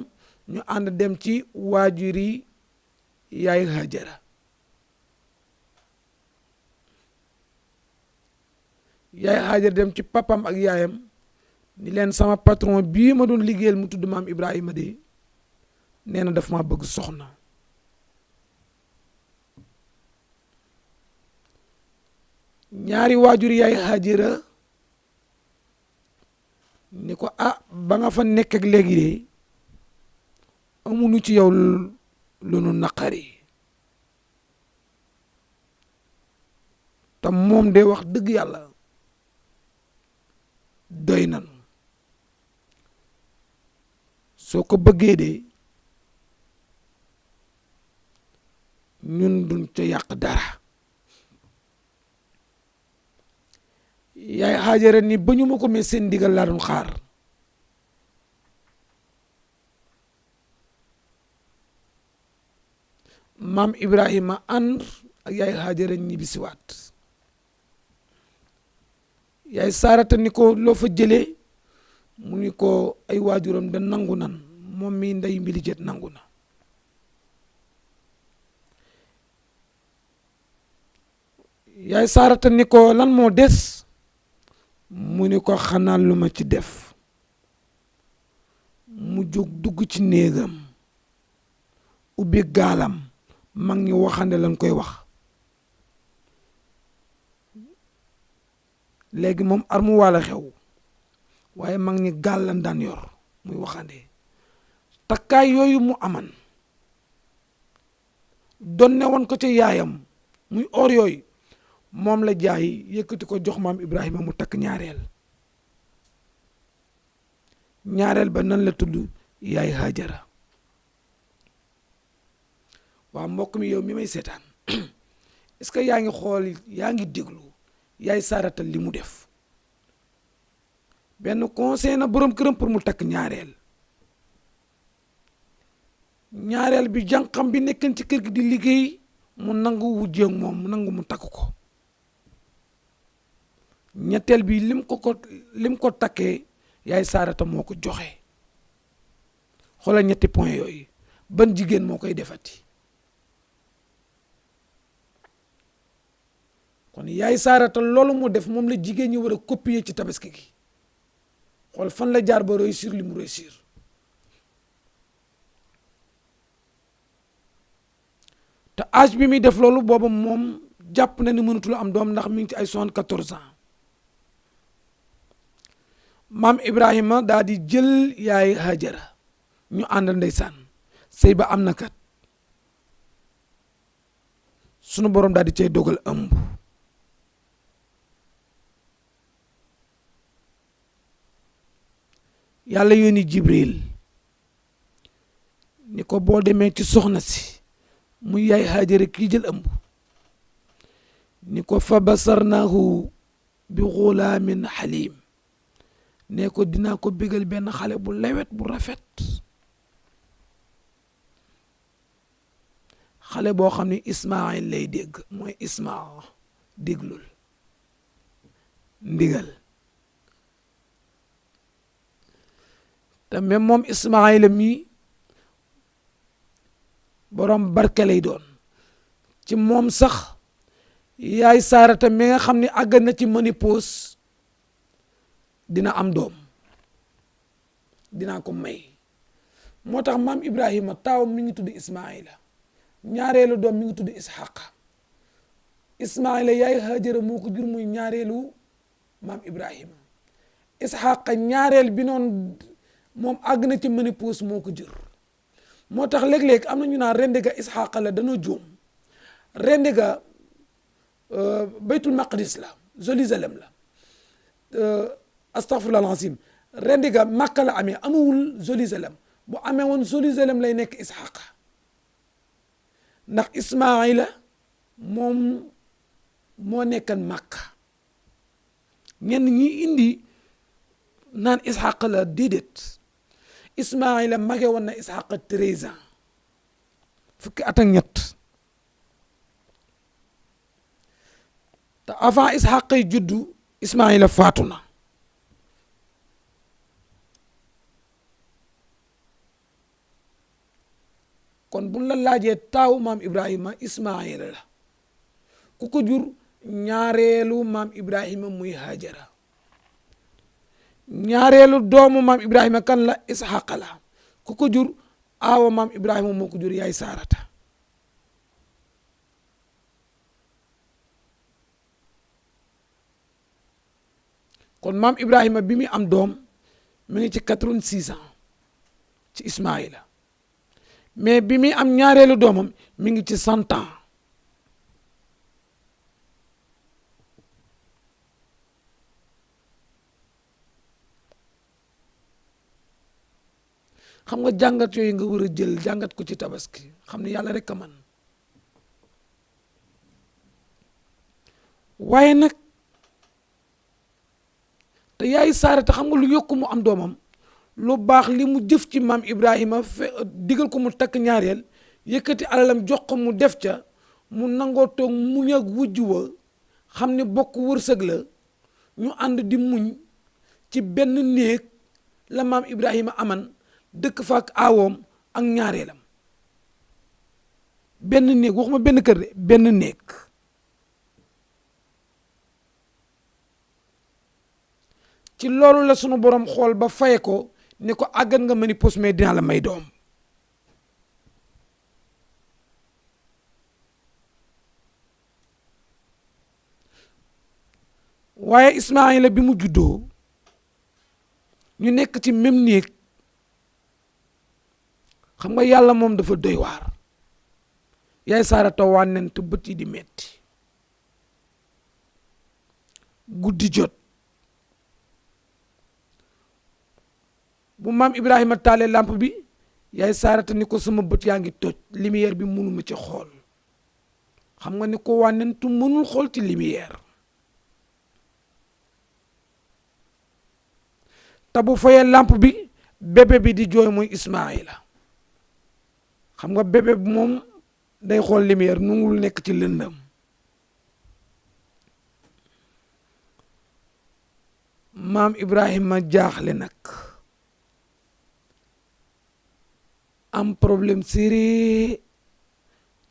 ñu ànd dem ci waajur yi yaay Hajara yaay Hajara dem ci papam ak yaayam ni leen sama patron bii ma doon liggéeyal mu tudd maam Ibrahima de nee na daf maa bëgg soxna ñaari waajur yaay Hajara ni ko ba nga fa nekk ak léegi de amuñu ci yow lu nu naqari te moom de wax dëgg yàlla doy nanu soo ko bëggee de ñun duñ ca yàq dara yaay Hajara ni ba ñu ma ko mais seen ndigal laa doon xaar maam Ibrahima ànd ak yaay Hajara ñibbisiwaat yaay Saarata ni ko loo fa jëlee mu ni ko ay waajuram da nangu nan moom mi ndey mbilijet nangu na yaay Saarata ni ko lan moo des mu ni ko xanaa lu ma ci def mu jóg dugg ci néegam ubbi gaalam mag ñi waxande lañ koy wax léegi moom armuwaale xew waaye mag ñi gaal lañ daan yor muy waxande takkaay yooyu mu aman donne woon ko ca yaayam muy or yooyu moom la jaay yëkkati ko jox maam Ibrahima mu takk ñaareel ba nan la tudd yaay Hajara waa mbokk mi yow mi may seetaan est-ce que yaa ngi xool yaa ngi déglu yaay Saarata li mu def benn conseil na borom këram pour mu takk ñaareel bi jànqam bi nekkan ci kër gi di liggéey mu nangu wujjeeg moom mu nangu mu takk ko ñetteel bi lim ko takkee yaay Saarata moo ko joxe xoolal ñetti point yooyu ban jigéen moo koy defati kon yaay Saarata loolu mu def moom la jigéen ñi war a copier ci tabaski gi xool fan la jaar ba réussir li mu réussir te âge bi muy def loolu booba moom jàpp na ni mënatul am doom ndax mi ngi ci ay 74 ans maam Ibrahima daa di jël yaay Hajara ñu ànd ndeysaan sëy ba am na kat sunu borom daal di cay dogal ëmb yàlla yónni Jibril ni ko boo demee ci soxna si muy yaay Hajara kii jël ëmb ni ko fa basarnaahu bi xulaamin xalim ne ko dinaa ko bégal benn xale bu lewet bu rafet xale boo xam ne Ismaayil lay dégg mooy Ismaa déglul ndigal te même moom Ismaayil mi borom barke lay doon ci moom sax yaay Saarata mi nga xam ne àgg na ci ménopause dina am doom dinaa ko may moo tax maam Ibrahima taawam mi ngi tudd Ismaayila ñaareelu doom mi ngi tudd Isxaqa Ismaayila yaay Hajara moo ko jur muy ñaareelu maam Ibrahima Isxaqa ñaareel bi noonu moom àgg na ci ménopause moo ko jur moo tax léeg-léeg am na ñu naan rende ga Isxaqa la danoo juum rendi ga baytul maqdis la Jérusalem la astaghfirullah alazim rendi ga Makka la amee amawul Jérusalem bu amee woon Jérusalem lay nekk Isxaqa ndax Ismaila moom moo nekkan Makka ñenn ñi indi naan Isxaqa la déedéet Ismaila mage woon na Isxaqa 13 ans fukki at ak ñett te avant Isxaqa yi juddu Ismaila faatu na kon buñ la laajee taawu maam Ibrahima Ismaila la ku ko jur ñaareelu maam Ibrahima muy Hajara ñaareelu doomu maam Ibrahima kan la Isxaqa la ku ko jur aawa maam Ibrahima moo ko jur yaay Saarata kon maam Ibrahima bi muy am doom mi ngi ci 86 ans ci Ismaila mais bi muy am ñaareelu doomam mi ngi ci 100 ans xam nga jàngat yooyu nga war a jël jàngat ko ci tabaski xam ne yàlla rek a man waaye nag te yaay Saarata xam nga lu yokk mu am doomam lu baax li mu jëf ci maam Ibrahima digal ko mu takk ñaareel yëkkati alalam jox ko mu def ca mu nangoo toog muñ ak wujj wa xam ne bokk wërsëg la ñu ànd di muñ ci benn néeg la maam Ibrahima aman dëkk fa ak aawoom ak ñaareelam benn néeg waxuma benn kër de benn néeg ci loolu la sunu borom xool ba faye ko ne ko àggan nga ma ni pos mais dinaa la may doom waaye Ismaayila bi mu juddoo ñu nekk ci même néeg xam nga yàlla moom dafa doy waar yaay Saarata wànnent bët yi di metti guddi jot bu maam Ibrahima taale lamp bi yaay Saarata ni ko sama bët yaa ngi toj lumière bi mënuma ci xool xam nga ni ko wànnentu mënul xool ci lumière te bu fayee lamp bi bébé bi di jooy mooy Ismaayila xam nga bébé bi moom day xool lumière nungul nekk ci lëndëm maam Ibrahima jaaxle nag am problème sérieux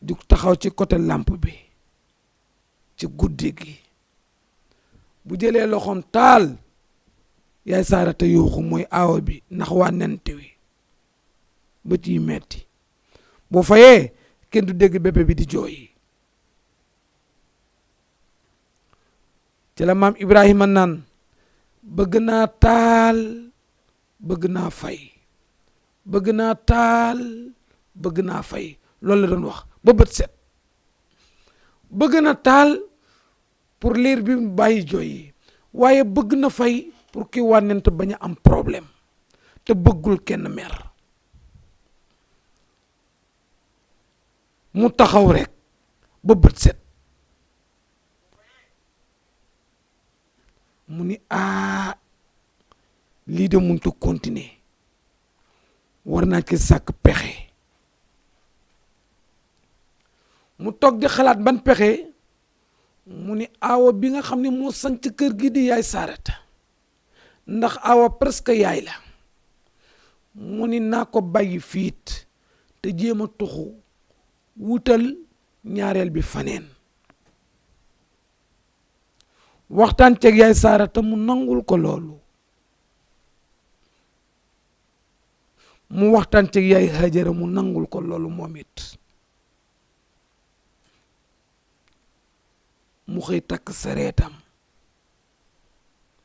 du taxaw ci côté lampe bi ci guddi gi bu jëlee loxoom taal yaay Saarata yuuxu mooy aawa bi ndax waa nente wi bët yi metti boo fayee kenn du dégg bébé bi di jooy ci la maam Ibrahima naan bëgg naa taal bëgg naa fay bëgg naa taal bëgg naa fay loolu la doon wax ba bët set bëgg na taal pour liir bi mu bàyyi jooy yi waaye bëgg na fay pour ki wànnent bañ a am problème te bëggul kenn mer mu taxaw rek ba bët set mu ni lii de mënut a continuer war naa ci sàkk pexe mu toog di xalaat ban pexe mu ni aawa bi nga xam ne moo sanc kër gi di yaay Saarata ndax aawa presque yaay la mu ni naa ko bàyyi fiit te jéem a tuxu wutal ñaareel bi faneen waxtaan ceeg yaay Saarata mu nangul ko loolu mu waxtaan ceeg yaay Hajara mu nangul ko loolu moom it mu xëy takk sareetam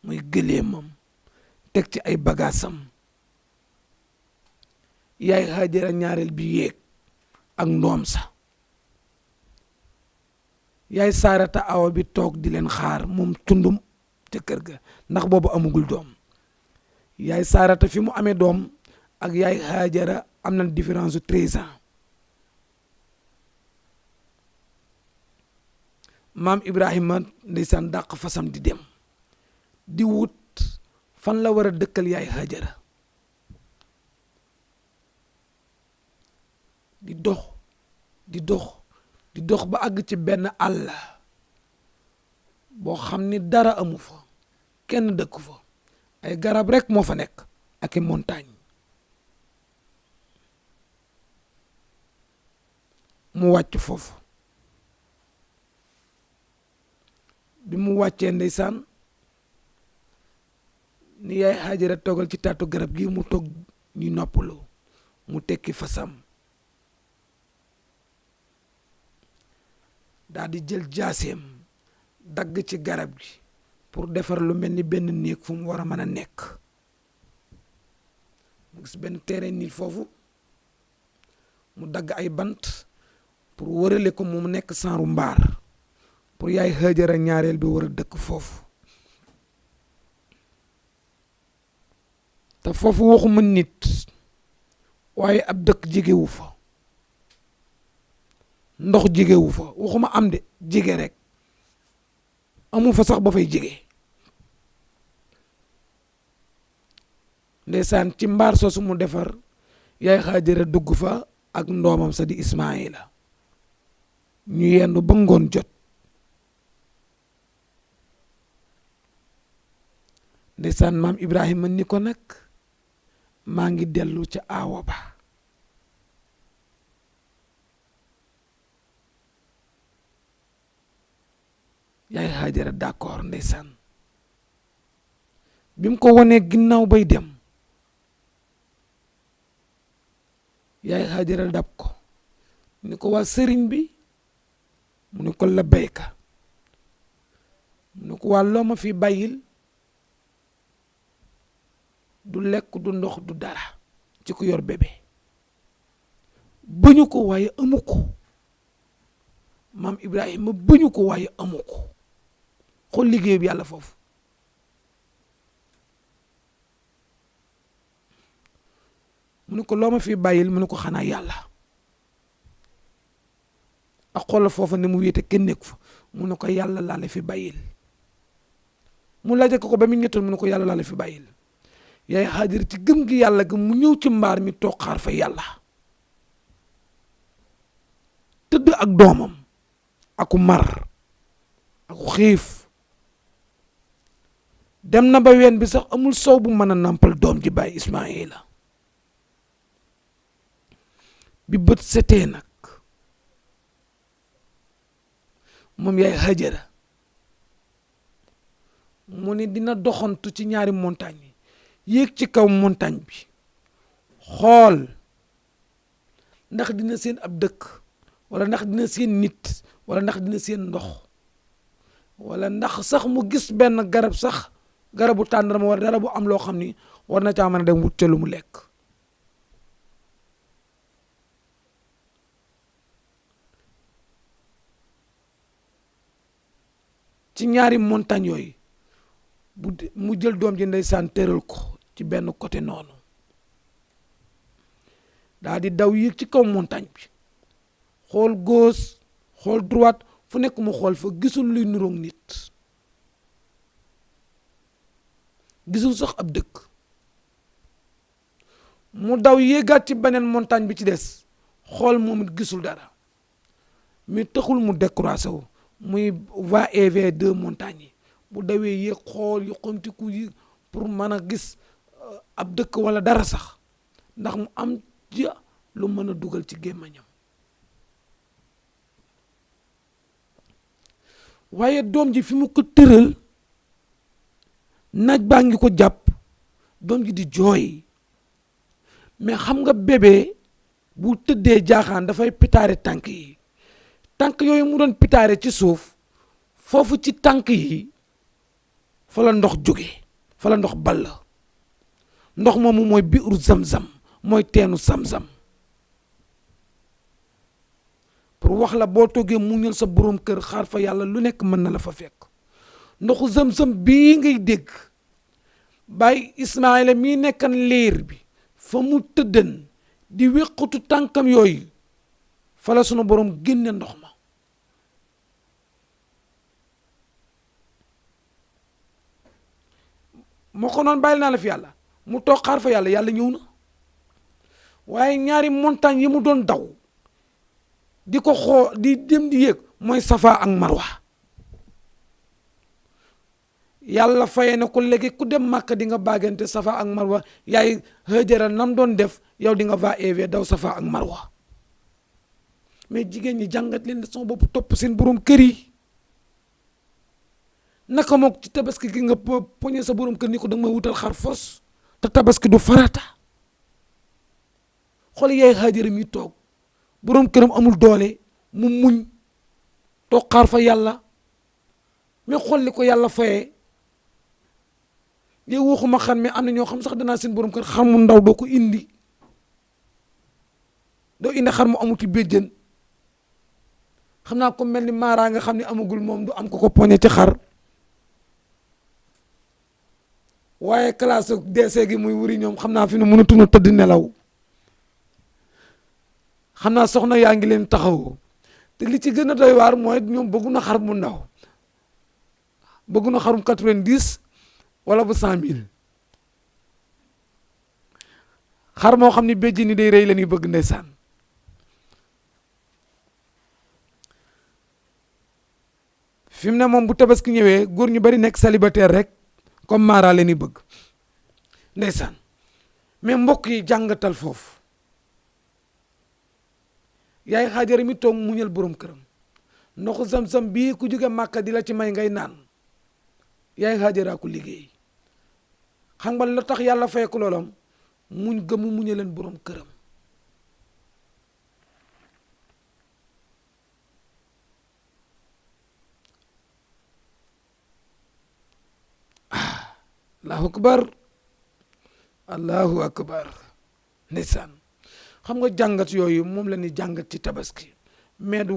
muy gëleemam teg ci ay bagaasam yaay Hajara ñaareel bi yéeg ak ndoom sa yaay saarata awa bi toog di leen xaar moom tundum ca kër ga ndax boobu amugul doom yaay saarata fi mu amee doom ak yaay Haajara am na différence de 13 ans maam Ibrahima ndeysaan dàq fasam di dem di wut fan la war a dëkkal yaay Haajara di dox di dox di dox ba àgg ci benn àll boo xam ni dara amu fa kenn dëkku fa ay garab rek moo fa nekk ak i montagne mu wàcc foofu bi mu wàccee ndeysaan ni yaay Haajara toogal ci taatu garab gi mu toog ñu noppalu mu tekki fasam daal di jël jaaseem dagg ci garab gi pour defar lu mel ni benn néeg fu mu war a mën a nekk mu gis benn terrain nii foofu mu dagg ay bant pour wërale ko mu nekk saaru mbaar pour yaay Haajara ñaareel bi war a dëkk foofu te foofu waxuma nit waaye ab dëkk jegewu fa ndox jegewu fa waxuma am de jege rek amu fa sax ba fay jege ndeysaan ci mbaar soosu mu defar yaay Haajara dugg fa ak ndoomam sa di Ismaayila ñu yendu ba ngoon jot ndeysaan maam Ibrahima ni ko nag maa ngi dellu ca aawa ba yaay Haajara d'accord ndeysaan bi mu ko wonee ginnaaw bay dem yaay Haajara dab ko ni ko waa sëriñ bi mu ne ko la béyka mu ne ko waa loo ma fi bàyyil du lekk du ndox du dara ci ko yor bébé bañu ko waaye amu ko maam Ibrahima bañu ko waaye amu ko xool liggéey bi yàlla foofu mu ne ko loo ma fi bàyyil mu ne ko xanaa yàlla ak xoolal foofa ne mu wéete kenn nekk fa mu ne ko yàlla laa la fi bàyyil mu laaj ko ba mu ñettal mu ne ko yàlla laa la fi bàyyil yaay Haajara ci gëm gi yàlla ga mu ñëw ci mbaar mi toog xaar fa yàlla tëdd ak doomam aku mar aku xiif dem na ba ween bi sax amul sow bu mën a nampal doom ji bàyyi Ismaayila bi bët setee nag moom yaay Haajara mu ne dina doxantu ci ñaari montagne yi yéeg ci kaw montagne bi xool ndax dina seen ab dëkk wala ndax dina seen nit wala ndax dina seen ndox wala ndax sax mu gis benn garab sax garabu tàndarma wala dara bu am loo xam ni war na caa mën a dem wut ca lu mu lekk ci ñaari montagne yooyu mu jël doom ji ndeysaan tëral ko ci benn côté noonu daa di daw yéeg ci kaw montagne bi xool gauche xool droite fu nekk mu xool fa gisul luy nuroog nit gisul sax ab dëkk mu daw yéegaat ci beneen montagne bi ci des xool moom it gisul dara mais taxul mu découragé wu muy va et vient deux montagnes yi bu dawee yéeg xool yu xontiku yi pour mën a gis ab dëkk wala dara sax ndax mu am ja lu mën a dugal ci gémmañam waaye doom ji fi mu ko tëral naaj baa ngi ko jàpp doom ji di jooy mais xam nga bébé bu tëddee jaaxaan dafay pitaare tànk yi tànk yooyu mu doon pitaare ci suuf foofu ci tànk yi fa la ndox jóge fa la ndox ball ndox moomu mooy biiru zamzam mooy teenu zamzam pour wax la boo toggee muñal sa borom kër xaar fa yàlla lu nekk mën na la fa fekk ndoxu zam-zam bii ngay dégg bàyyi Ismaayla mii nekkan liir bi fa mu tëddan di wéqutu tànkam yooyu fa la sunu borom génne ndox ma moo ko noon bàyyil naa la fi yàlla mu toog xaar fa yàlla yàlla ñëw na waaye ñaari montagne yi mu doon daw di ko xoo di dem di yéeg mooy safa ak marwa yàlla faye na ko léegi ku dem màkk di nga baagante safa ak marwa yaay Hajara nam doon def yow di nga va eve daw safa ak marwa mais jigéen ñi jàngat leen sama bopp topp seen borom kër yi naka mook ci tabaski gi nga poñe sa borom kër ni ko da nga may wutal xar fos te tabaski du farata xool yaay Hajara mi toog borom këram amul doole mu muñ toog xaar fa yàlla mais xool li ko yàlla fayee yow waxuma xam mais am na ñoo xam sax danaa seen borom kër xar mu ndaw doo ko indi doo indi xar mu amuti béjjën xam naa ko mel ni maaraa nga xam ne amagul moom du am ko poñe ci xar waaye classe DC gi muy wuri ñoom xam naa fi ne mënatuñu tëdd nelaw xam naa soxna yaa ngi leen taxaw te li ci gën a doy waar mooy ñoom bëggu na xar mu ndaw bëggu na xarum 90 wala bu 100 000 xar moo xam ni béjji ni day rëy la ñuy bëgg ndeysaan fi mu ne moom bu tabaski ñëwee góor ñu bari nekk célibataire rek comme Mara la ñuy bëgg ndeysaan mais mbokk yi jàngatal foofu yaay Hajara mi toog muñal borom këram ndoxu zam-zam bii ku jóge Màkka di la ci may ngay naan yaay Hajara ku liggéey xam nga la tax yàlla fay ko loolam muñ gëmu muñaleen borom këram allahu akbar allahu akbar ndeysaan xam nga jàngat yooyu moom la ni jàngat ci tabaski mais du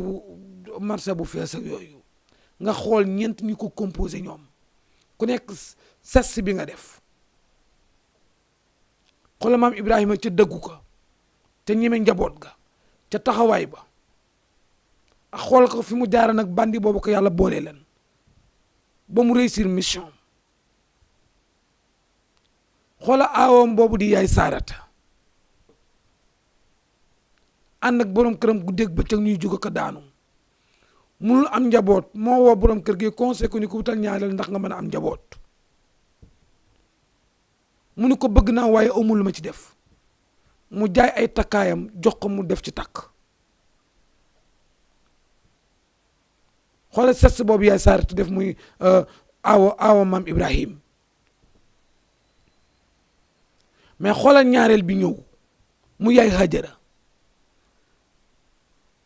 marché bu fees ak yooyu nga xool ñeent ñi ko composé ñoom ku nekk sess bi nga def xoolal maam Ibrahima ca dëggu ko te ñeme njaboot ga ca taxawaay ba ak xool ko fi mu jaara nag bandi boobu ko yàlla boole leen ba mu réussir mission xoola aawam boobu di yaay Saarata ànd ak borom këram guddeeg bëccëg ñuy jóg ko daanu munul am njaboot moo woo borom kër gi conseil ko ni ko wutal ñaareel ndax nga mën a am njaboot mu ni ko bëgg naa waaye amul lu ma ci def mu jaay ay takkaayam jox ko mu def ci takk xoola ses boobu yaay Saarata def muy aawa maam Ibrahim mais xoolal ñaareel bi ñëw mu yaay Hajara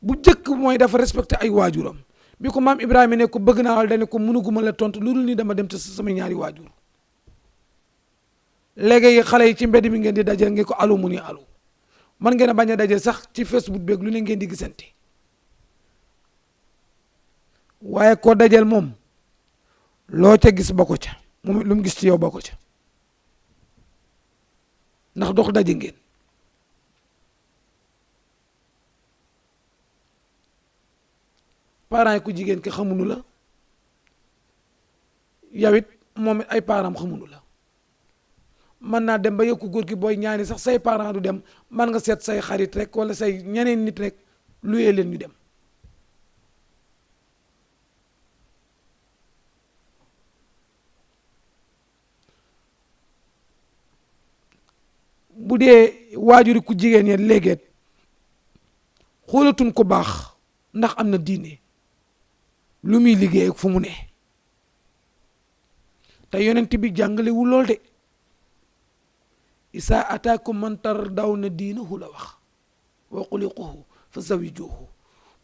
bu jëkk mooy dafa respecté ay waajuram bi ko maam Ibrahima ne ko bëgg naa wala dane ko mënuguma la tontu lu dul ni dama dem te sama ñaari waajur léegi xale yi ci mbedd mi ngeen di dajal ngeen ko alu mu ni alu man ngeen a bañ a daje sax ci Facebook beeg lu ne ngeen di gisante waaye koo dajal moom loo ca gis ba ko ca moom lu mu gis ci yow ba ko ca ndax dox daje ngeen parents yi ku jigéen ki xamuñu la yow it moom it ay parents xamuñu la mën naa dem ba yokku góor gi booy ñaani sax say parents du dem man nga seet say xarit rek wala say ñeneen nit rek luyee leen ñu dem bu dee waajuri ku jigéen ñi léegi xoolatuñ ko baax ndax am na diine lu muy liggéey ak fu mu ne te yonent bi jàngalewul lool de isaa ataakum man tardawna diinahu la wax wa xuliquhu fa zawijuhu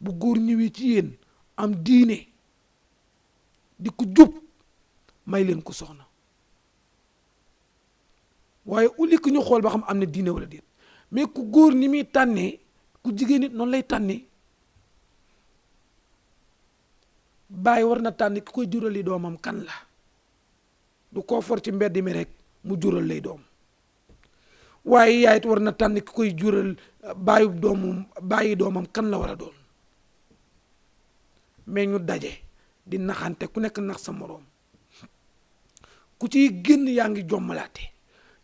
bu góor ñëwee ci yéen am diine di ko jub may leen ko soxna waaye uli ku ñu xool ba xam am na diine wala déet mais ku góor ni muy tànnee ku jigéen nit noonu lay tànnee baay war na tànn ki koy jurali doomam kan la du koo for ci mbedd mi rek mu jural lay doom waaye yaay it war na tànn ki koy jural bàyyi doomam kan la war a doon mais ñu daje di naxante ku nekk nax sa moroom ku ciy génn yaa ngi jommalaate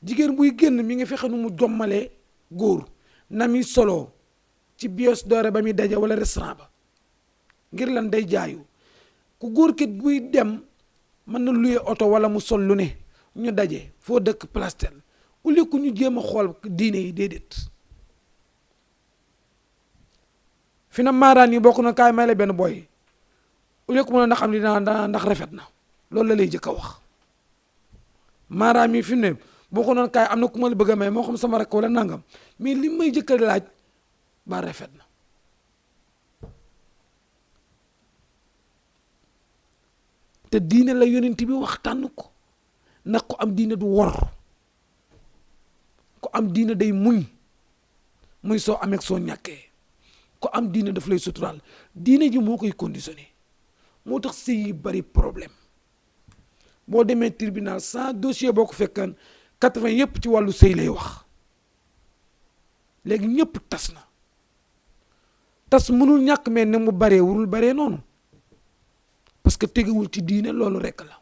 jigéen buy génn mi ngi fexe nu mu jommalee góor na muy solo ci bios doore ba muy daje wala restaurant ba ngir lan day jaayu ku góor kat buy dem mën na luye oto wala mu sol lu ne ñu daje foo dëkk plastel au lieu que ñu jéem a xool diine yi déedéet fi na maaraan yi bokk na kaay may la benn boy au lieu que mën a ndax am li ndax rafet na loolu la lay jëkk a wax maaraam yi fi mu ne boo ko noon kaay am na ku ma la bëgg a may moo xam sama rek wala nangam mais li may jëkk a laaj ba rafet na te diine la yonent bi waxtaan ko ndax ko am diine du wor ko am diine day muñ muy soo amee soo ñàkkee ko am diine daf lay suturaal diine ji moo koy conditionné moo tax sëy yi bari problème boo demee tribunal sans dossier boo ko fekkan 80 yépp ci wàllu sëy lay wax léegi ñëpp tas na tas mënul ñàkk mais ne mu baree wurul baree noonu parce que tegewul ci diine loolu rekk la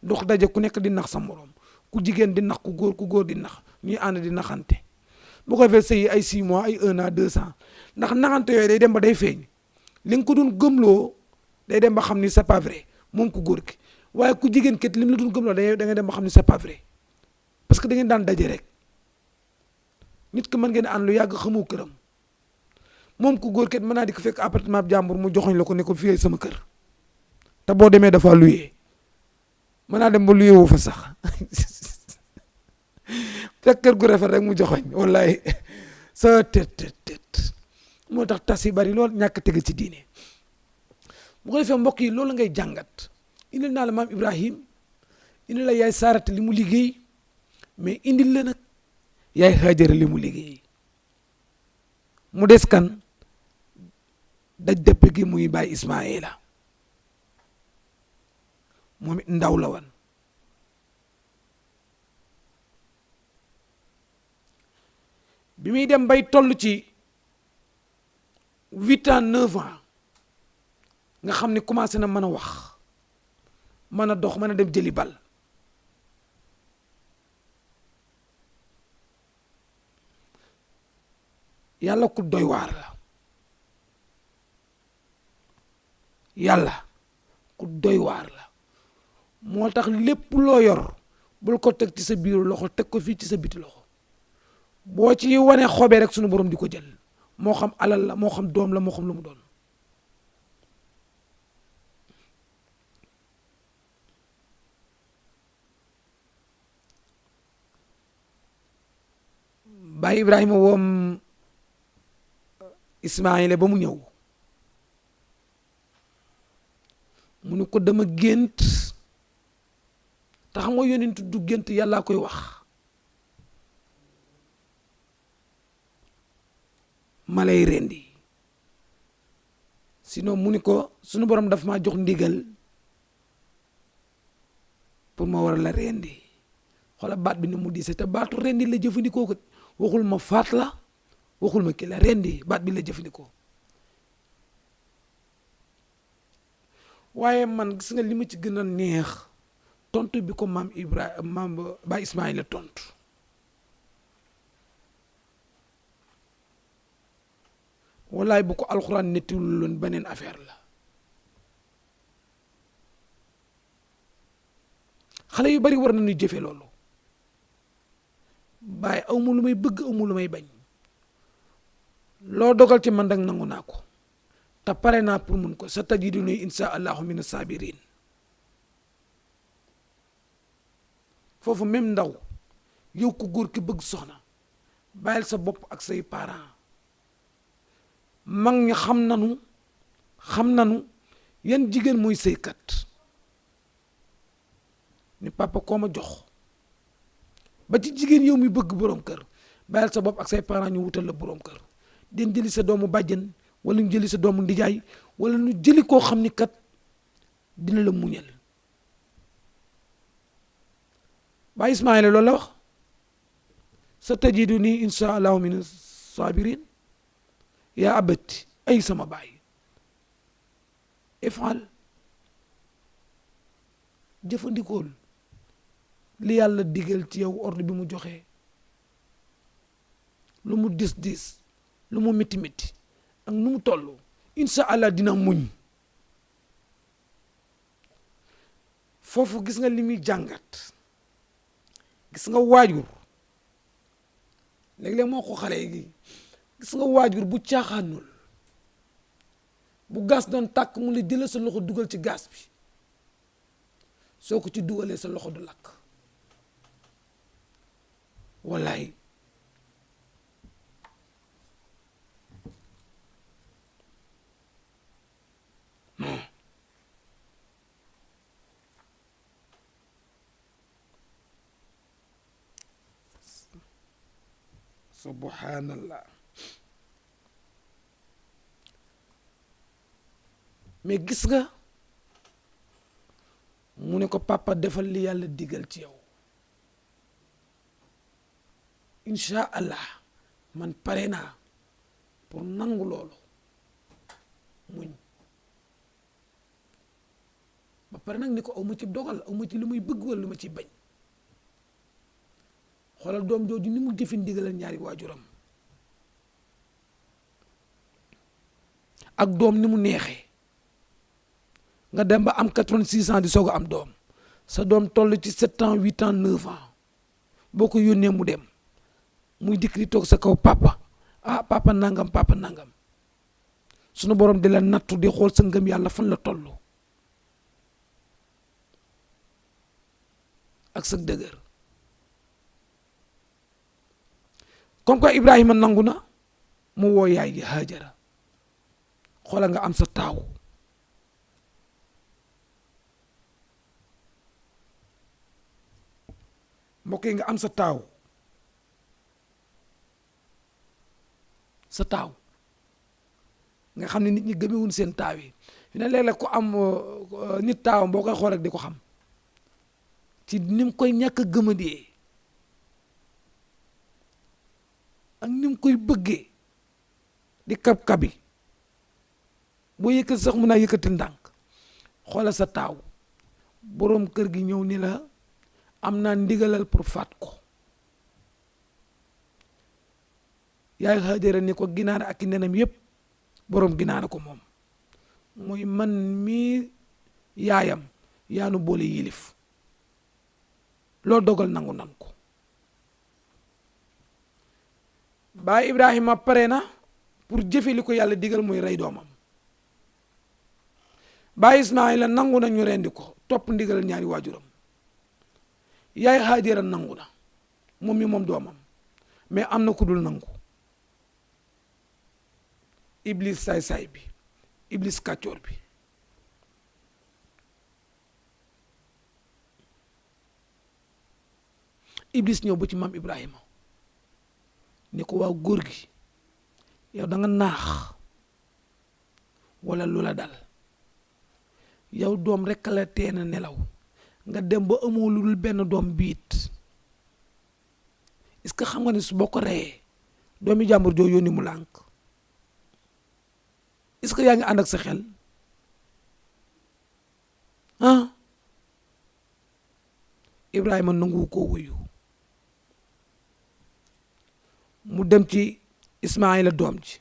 dox daje ku nekk di nax sa moroom ku jigéen di nax ku góor di nax ñuy ànd di naxante bu ko fee sëy ay 6 mois ay 1 an 2 ans ndax naxante yooyu day dem ba day feeñ li nga ko doon gëmloo day dem ba xam ni c'est pas vrai moom ku góor ki waaye ku jigéen kat lim la doon gëmloo da nga dem ba xam ni c'est pas vrai parce que da ngeen daan daje rek nit ki mën ngeen ànd lu yàgg xamoo këram moom ku góor kat mën naa di ko fekk appartement bi jàmbur mu joxoñ la ko ne ko fii sama kër te boo demee dafa luyee mën naa dem ba luyee wu fa sax fekk kër gu rafet rek mu joxoñ wallahi sa tet moo tax tas yi bari lool ñàkk tege ci diine bu ko defee mbokk yi loolu ngay jàngat indil naa la maam Ibrahim indil la yaay Saarata li mu liggéey mais indil la nag yaay Haajara li mu liggéey mu des kan daj dëpp gi muy baay Ismaayila moom it ndaw la woon bi muy dem bay toll ci 8 ans 9 ans nga xam ne commencé na mën a wax mën a dox mën a dem jëli bal yàlla ku doy waar la yàlla ku doy waar la moo tax lépp loo yor bul ko teg ci sa biiru loxo teg ko fii ci sa biti loxo boo ci wane xobee rek sunu borom di ko jël moo xam alal la moo xam doom la moo xam lu mu doon Baay Ibrahima woom Ismaayila ba mu ñëw mu ne ko dama gént te xam nga yonent du gént yàllaa koy wax ma lay rendi sinon mu ni ko sunu borom daf maa jox ndigal pour ma war la rendi xoola baat bi ni mu diise te baatu rendi la jëfandikoo ko waxul ma faat la waxul ma kii la rendi baat bi la jëfandikoo waaye man gis nga li ma ci gën a neex tontu bi ko maam Baay Ismaayila tontu wallaay bu ko alxuraan nettiwul loon beneen affaire la xale yu bari war nañu jëfe loolu bàyyi awma lu may bëgg awma lu may bañ loo dogal ci man dag nangu naa ko te pare naa pour mun ko sa tajiduni insha allahu min as-sabirin foofu même ndaw yow ku góor ki bëgg soxna bàyyil sa bopp ak say parents mag ñi xam nanu yan jigéen mooy sëykat ni papa koo ma jox ba ci jigéen yow mi bëgg boroom kër bàyyil sa bopp ak say parents ñu wutal la boroom kër den jëli sa doomu bàjjen wala ñu jëli sa doomu ndijaay wala nu jëli koo xam ni kat dina la muñal ba Ismaïla loolu la wax sa tajiduni insha allahu min sabirin yaa abati ay sama baay ifal jëfandikool li yàlla digal ci yow ordre bi mu joxe lu mu dis lu mu miti ak nu mu toll insha allah dina muñ foofu gis nga li muy jàngat gis nga waajur léeg-léeg moo ko xale gi gis nga waajur bu caaxaanul bu gas doon tàkk mu la jëlee sa loxo dugal ci gas bi soo ko ci dugalee sa loxo du lakk wallaay non subhanallah mais gis nga mu ne ko papa defal li yàlla digal ci yow insha allah man pare naa pour nangu loolu muñ ba pare nag ni ko aw ma ci dogal aw ma ci lu muy bëgg wala lu ma ci bañ xoolal doom jooju ni mu jëfin digalal ñaari waajuram ak doom ni mu neexee nga dem ba am 86 ans di soog a am doom sa doom toll ci 7 ans 8 ans 9 ans boo ko yónnee mu dem muy dikk di toog sa kaw papa papa nangam sunu borom di la nattu di xool sa ngëm yàlla fan la toll ak sa dëgër comme que Ibrahima nangu na mu woo yaay ji Hajara xoola nga am sa taaw mbokk yi nga am sa taaw nga xam ne nit ñi gëmewuñ seen taaw yi fi ne léeg-léeg ko am nit taawam boo koy xool rek di ko xam ci ni mu koy ñàkk a gëmadee ak ni mu koy bëggee di kab-kabi boo yëkkati sax mun naa yëkkati ndànk xoola sa taaw boroom kër gi ñëw ni la am naa ndigalal pour faat ko yaay Hajara ni ko ginaar ak i nenam yépp boroom ginaar ko moom mooy man mii yaayam yaanu boole yilif loo dogal nangu nan ko baay Ibrahima pare na pour jëfe li ko yàlla digal muy rey doomam baay Ismaïla nangu na ñu rendi ko topp ndigal ñaari waajuram yaay Hajara nangu na moom mi moom doomam mais am na ku dul nangu iblis saay-saay bi iblis kàccoor bi iblis ñëw ba ci maam Ibrahima ni ko waaw góor gi yow da nga naax wala lu la dal yow doom rekk la teena nelaw nga dem ba amoo lu dul benn doom biit est-ce que xam nga ne su boo ko reyee doomi jàmbur joo yónni mu lànk est-ce que yaa ngi ànd ak sa xel Ibrahima nangu koo wuyu mu dem ci Ismaïla doom ji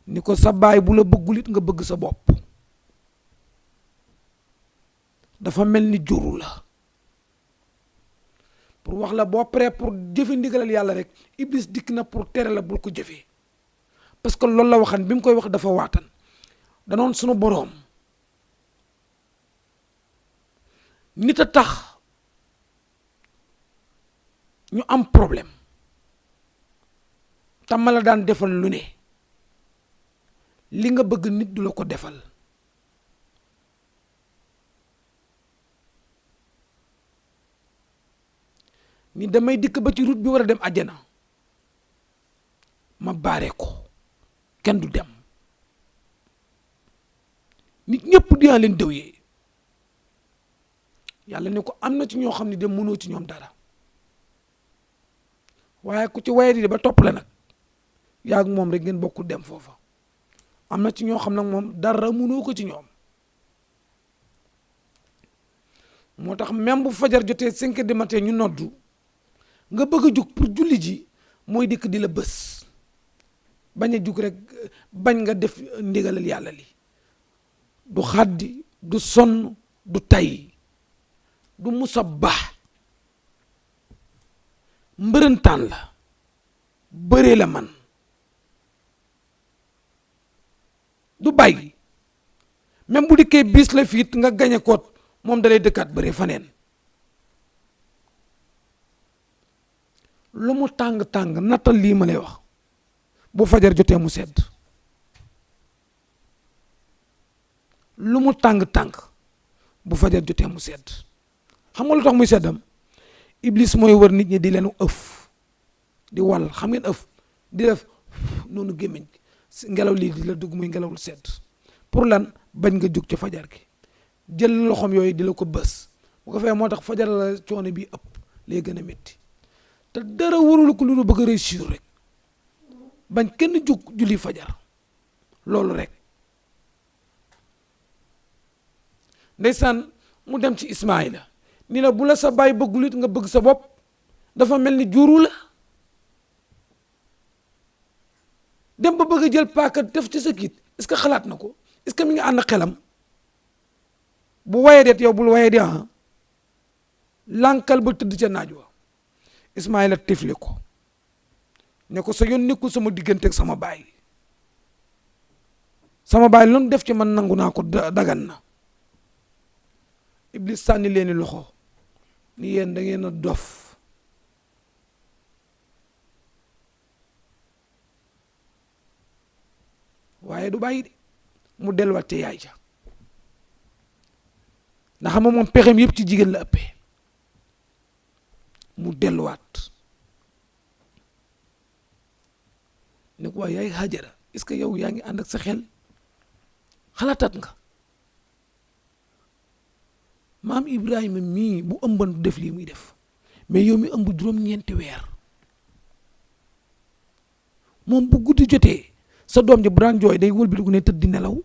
ni ko sa baay bu la bëggulit nga bëgg sa bopp dafa mel ni juru la pour wax la boo prêt pour jëfe ndigalal yàlla rek iblis dikk na pour tere la bul ko jëfee parce que loolu la waxan bi mu koy wax dafa waatan danoon sunu boroom nit a tax ñu am problème tam ma la daan defal lu ne li nga bëgg nit du la ko defal ni damay dikk ba ci route bi war a dem àjjana ma baare ko kenn du dem nit ñëpp dinaa leen dëwyee yàlla ne ko am na ci ñoo xam ne de mënoo ci ñoom dara waaye ku ci waye di ba topp la nag yaag moom rek ngeen bokku dem foofa am na ci ñoo xam nag moom dara mënoo ko ci ñoom moo tax même bu fajar jotee 5 heures du matin ñu noddu nga bëgg a jug pour julli ji mooy dikk di la bës bañ a jug rek bañ nga def ndigalal yàlla li du xaddi du sonn du tay du musa baax mbërëntaan la bëree la man du bàyyi même bu dikkee bis la fiit nga gañe koot moom dalay dëkkaat bëree faneen lu mu tàng-tàng nattal lii ma lay wax bu fajar jotee mu sedd lu mu tàng-tàng bu fajar jotee mu sedd xam nga lu tax muy seddam iblis mooy wër nit ñi di leen ëf di wal xam ngeen ëf di def noonu gémmiñ ngelaw lii di la dugg muy ngelawul sedd pour lan bañ nga jóg ci fajar gi jël loxom yooyu di la ko bës bu ko fee moo tax fajar la coono bi ëpp lay gën a métti te dara warul ko lu bëgg a réussir rek bañ kenn jóg julli fajar loolu rek ndeysaan mu dem ci Ismaïla ni la bu la sa baay bëggul it nga bëgg sa bopp dafa mel ni juru la dem ba bëgg a jël paaka def ci sa kiit est-ce que xalaat na ko est-ce que mi ngi ànd xelam bu waye det yow bul waye di lànkal ba tëdd ca naaj wa Ismaïla tifli ko ne ko sa yoon nekkul sama diggante ak sama baay lu def ci man nangu naa ko dagan na Iblis sànni leeni loxo ni yéen da ngeen a dof waaye du bàyyi de mu delluwaat te yaay ja ndax xam nga moom pexem yëpp ci jigéen la ëppee mu delluwaat ne ko waaye yaay Hajara est-ce que yow yaa ngi ànd ak sa xel xalaataat nga maam Ibrahima mii bu ëmban du def lii muy def mais yow mi ëmb juróom-ñeenti weer moom bu guddi jotee sa doom ji bu daan jooy day wëlbatiku ne tëdd di nelaw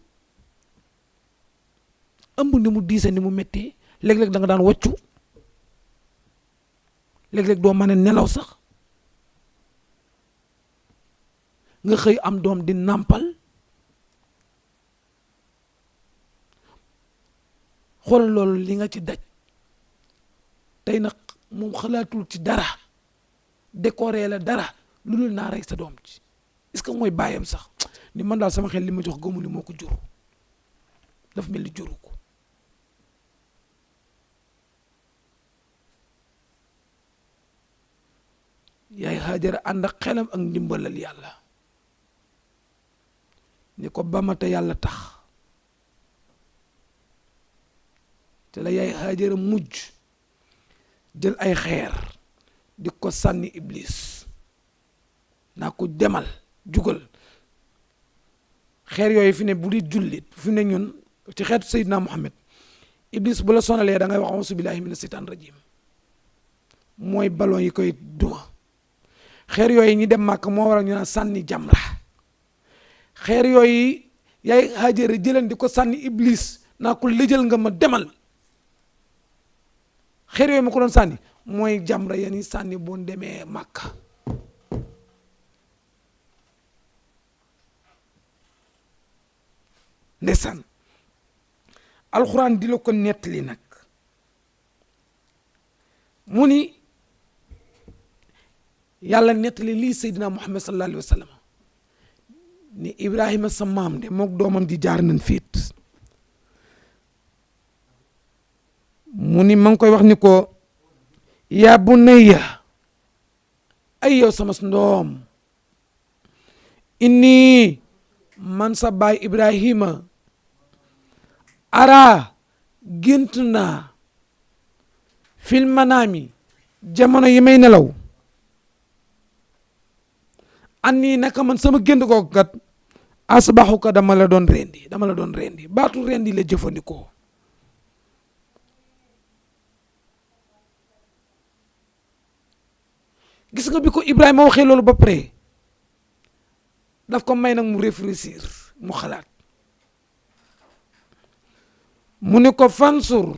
ëmb ni mu diise ni mu méttee léeg-léeg da nga daan wàccu léeg-léeg doo mën a nelaw sax nga xëy am doom di nàmpal xoolal loolu li nga ci daj tey nag moom xalaatul ci dara décoré la dara lu dul naa rey sa doom ci est-ce que mooy bàyyam sax ni man daal sama xel li ma jox gëmu ni moo ko juru daf mel ni juru ko yaay Haajara ànd ak xelam ak ndimbalal yàlla ni ko ba ma te yàlla tax te la yaay Haajara mujj jël ay xeer di ko sànni Iblis naa ko demal jugal xeer yooyu fi ne bu di jullit fi ne ñun ci xeetu Seydina Muhammad Iblis bu la sonalee da ngay wax auzu billahi mina seytaan rajim mooy ballon yi koy duma xeer yooyu ñi dem màkk moo waral ñu naan sànni jamra xeer yooyu yaay Haajara jëleen di ko sànni Iblis naa ko lëjal nga ma demal xeer yooyu ma ko doon sànni mooy jamra yani sànni boo demee màkk ndeysaan alxuraan di la ko nettali nag mu ni yàlla nettali lii Seydina Muhammad sallallahu alayhi wa sallam ni Ibrahima sa maam de mook doomam di jaar nañ fiit mu ni ma ngi koy wax ni ko yaa bunayya ay yow sama ndoom inni man sa baay Ibrahima ara gént naa fil manaami jamono yi may nelaw anni naka man sama gént googu kat asbaxuka dama la doon rendi baatu rendi la jëfandikoo. gis nga bi ko Ibrahima waxee loolu ba pare daf ko may nag mu réfléchir mu xalaat mu ne ko fansur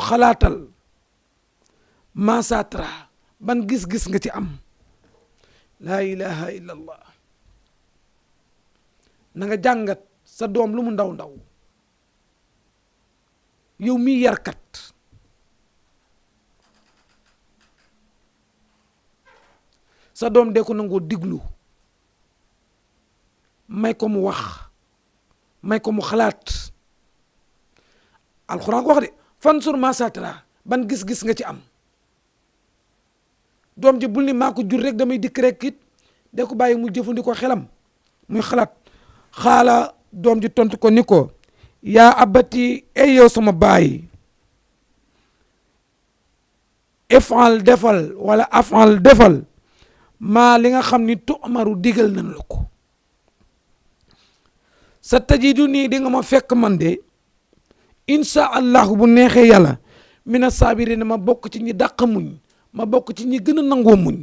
xalaatal masatra ban gis-gis nga ci am. laa ilaha illa allah na nga jàngat sa doom lu mu ndaw ndaw yow mi yarkat sa doom de ko nangoo diglu may ko mu wax may ko mu xalaat alxuraan ko wax de fansur masatra ban gis-gis nga ci am. doom ji bul ni maa ko jur rek damay dikk rek it de ko bàyyi mu jëfandikoo xelam muy xalaat. xaala doom ji tontu ko ni ko yaa abati ay yow sama baay ifal defal wala afal defal maa li nga xam ni tu'maru digal nañ la ko. sa tajidu nii di nga ma fekk man de insha allahu bu neexee yàlla mina saabiriin ma bokk ci ñi dàq muñ ma bokk ci ñi gën a nangoo muñ.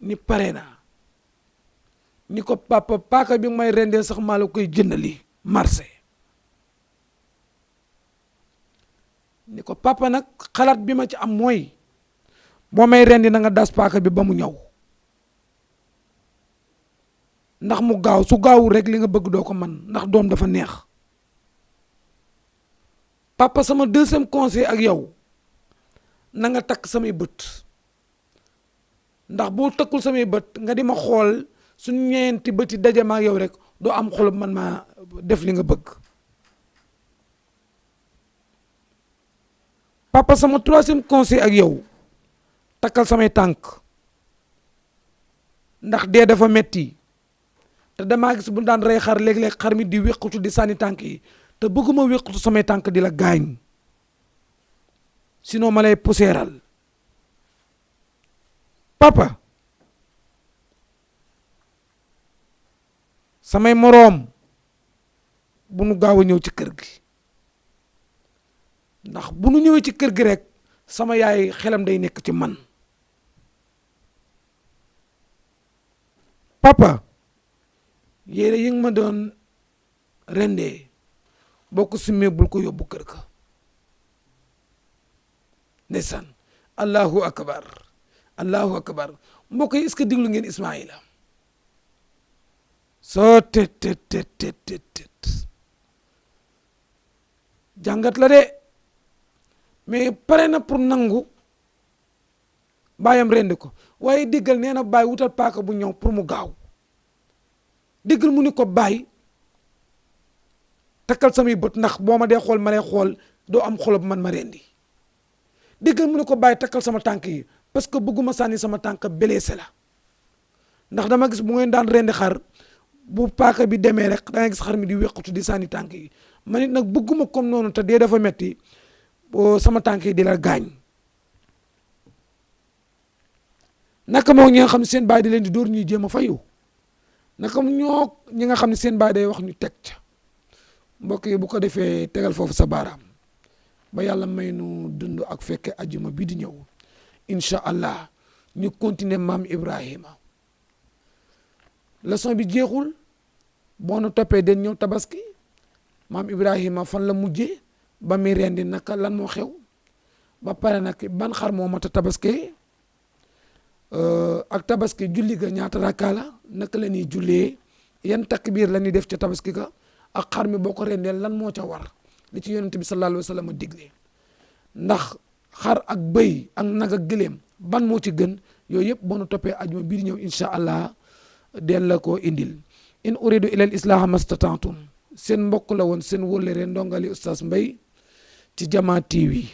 ni pare naa ni ko papa paaka bi may rendee sax maa la koy jëndali marché. ni ko papa nag xalaat bi ma ci am mooy boo may rendi na nga das paaka bi ba mu ñëw ndax mu gaaw su gaawul rek li nga bëgg doo ko man ndax doom dafa neex. papa sama deuxième conseil ak yow na nga takk samay bët ndax boo takkul samay bët nga di ma xool suñu ñeenti bët yi daje ma ak yow rek doo am xolub man maa def li nga bëgg. papa sama troisième conseil ak yow takkal samay tànk ndax dee dafa metti te damaa gis bu daan rey xar léeg-léeg xar mi di wéqutu di sànni tànk yi te bëgguma wéqutu samay tànk di la gaañ sinon ma lay puseeral. papa samay moroom bu nu gaaw a ñëw ci kër gi ndax bu nu ñëwee ci kër gi rek sama yaay xelam day nekk ci man. papa yére yi nga ma doon rendee boo ko simmee bul ko yóbbu kër ga. ndeysaan allahu akbar allahu akbar mbokk yi est-ce que diglu ngeen Ismaïla soo tet jàngat la de mais pare na pour nangu baayam rendi ko waaye diggal nee na baay wutal paaka bu ñëw pour mu gaaw diggal mu ni ko baay takkal samay bët ndax boo ma dee xool ma lay xool doo am xolob man ma rendi diggal mu ni ko baay takkal sama tànk yi parce que bëgguma sànni sama tànk blessé la ndax dama gis bu ngeen daan rendi xar bu paaka bi demee rek da nga gis xar mi di wéqatu di sànni tànk yi man it nag bëgguma comme noonu te dee dafa metti sama tànk yi di la gaañ. naka moo ñi nga xam ne seen baay di leen di dóor ñuy jéem a fayu naka ñoo ñi nga xam ne seen baay day wax ñu teg ca mbokk yi bu ko defee tegal foofu sa baaraam ba yàlla may nu dund ak fekke ajuma bi di ñëw incha allah ñu continuer maam Ibrahima leçon bi jeexul boo nu toppee den ñëw tabaski maam Ibrahima fan la mujjee ba muy rendi naka lan moo xew ba pare nag ban xar moo mat a tabaski ak tabaski julli ga ñaata rakkaa la naka la ñuy jullee yan takbiir la ñuy def ca tabaski ga ak xar mi boo ko rendee lan moo ca war li ci yonent bi sallallahu alayhi wa sallam digle ndax xar ak bëy ak nag ak gëléem ban moo ci gën yooyu yëpp boo nu toppee ajuma bii di ñëw incha allah den la koo indil in uridu ila al islaha mastata'tum seen mbokk la woon seen wóllëre ndongali oustaz Mbaye ci Jama TV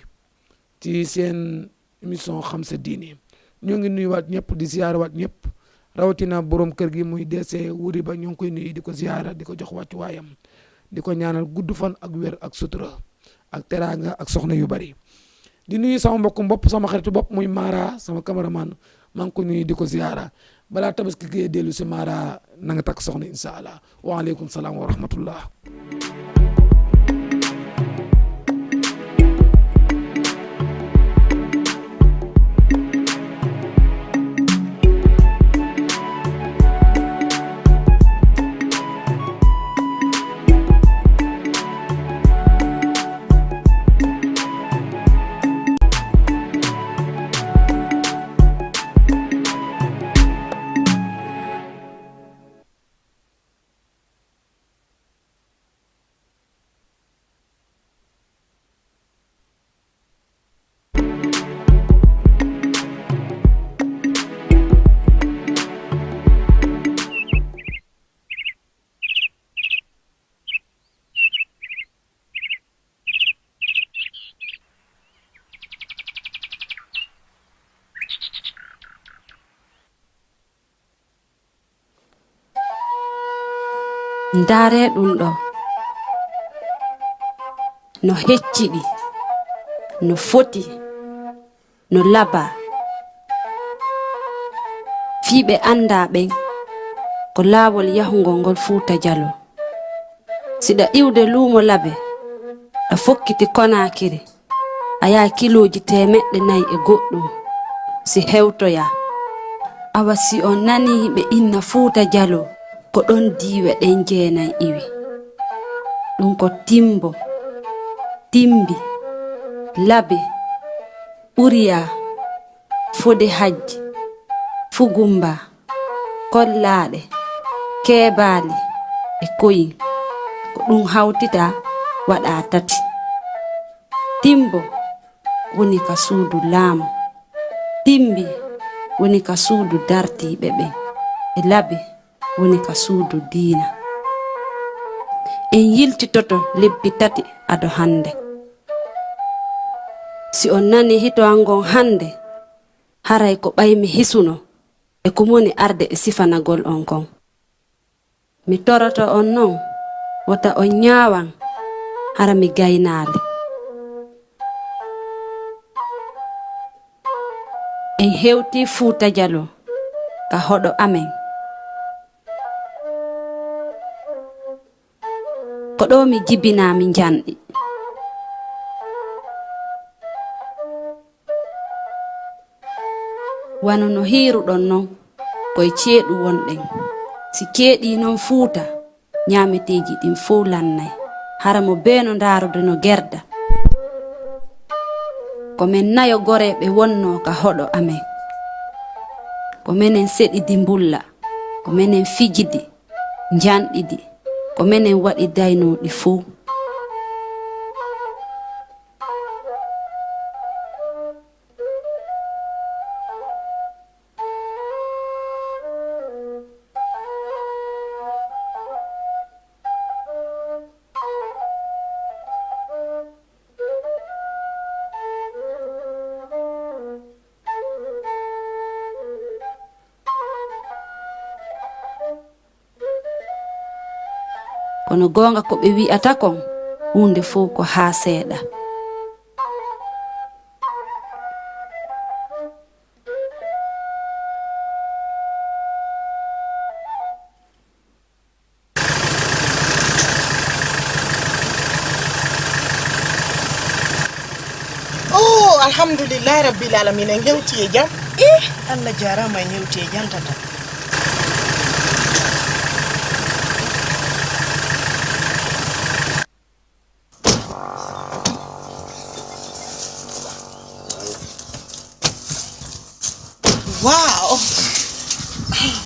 ci seen émission xam sa diine ñoo ngi nuyuwaat ñëpp di ziyaarawaat ñëpp rawatina borom kër gi muy DC wuri ba ñoo ngi koy nuyu di ko ziyaara di ko jox wàccu waayam di ko ñaanal gudd fan ak wér ak sutura ak teraanga ak soxna yu bari di nuyu sama mbokku bopp sama xaritu bopp muy Mara sama cameraman maa ngi ko nuyu di ko ziyaara balaa tabaski gee dellu si Mara na nga takk soxna incha allah waaleykum salaam wa rahmatullah. Ndaare ɗum ɗo no hecciɗi no foti no laba fiiɓe anda ɓen ko laawol yahugol ngol Fuuta Jallo siɗa iwde luumo labe a fokkiti Konakiri a yaha kiloji 400 e goɗɗum si hewtoya awa si on nani ɓe inna Fuuta Jallo ko ɗon diiwe ɗen jeenay iwi ɗum ko Timbo Timbi Labe Uriya Fode Hajji Fugumba Kollaaɗe Keebaali e Koyin ko ɗum hawtita waɗa 3 Timbo woni ka suudu laamu Timbi woni ka suudu dartiiɓe ɓen e Labe woni ka suudu diina en yiltitoto lebbi 3 ado hande si on nani hito angon hande haray ko ɓaymi hisuno e ko moni arde e sifanagol on kon mi toroto on non wota on ñaawan hara mi gaynaali en hewti Fuuta Jallo ka hoɗo amen ko ɗo mi jibinami janɗi wano no hiiruɗon non koye ceeɗu wonɗen si keeɗi non Fuuta ñaameteeji ɗin fof lannay hara mo beeno ndaarude no gerda ko men nayo goreɓe wonno ka hoɗo amen ko menen seɗidi mbulla ko menen fijidi janɗidi ko menen waɗi daynoɗi fof kono gonga ko ɓe wi'ata kon hunde fof ko haa seeɗa alhamdulillahi rabbil alamin en hewti e jam Allah jarama en hewti e jam tata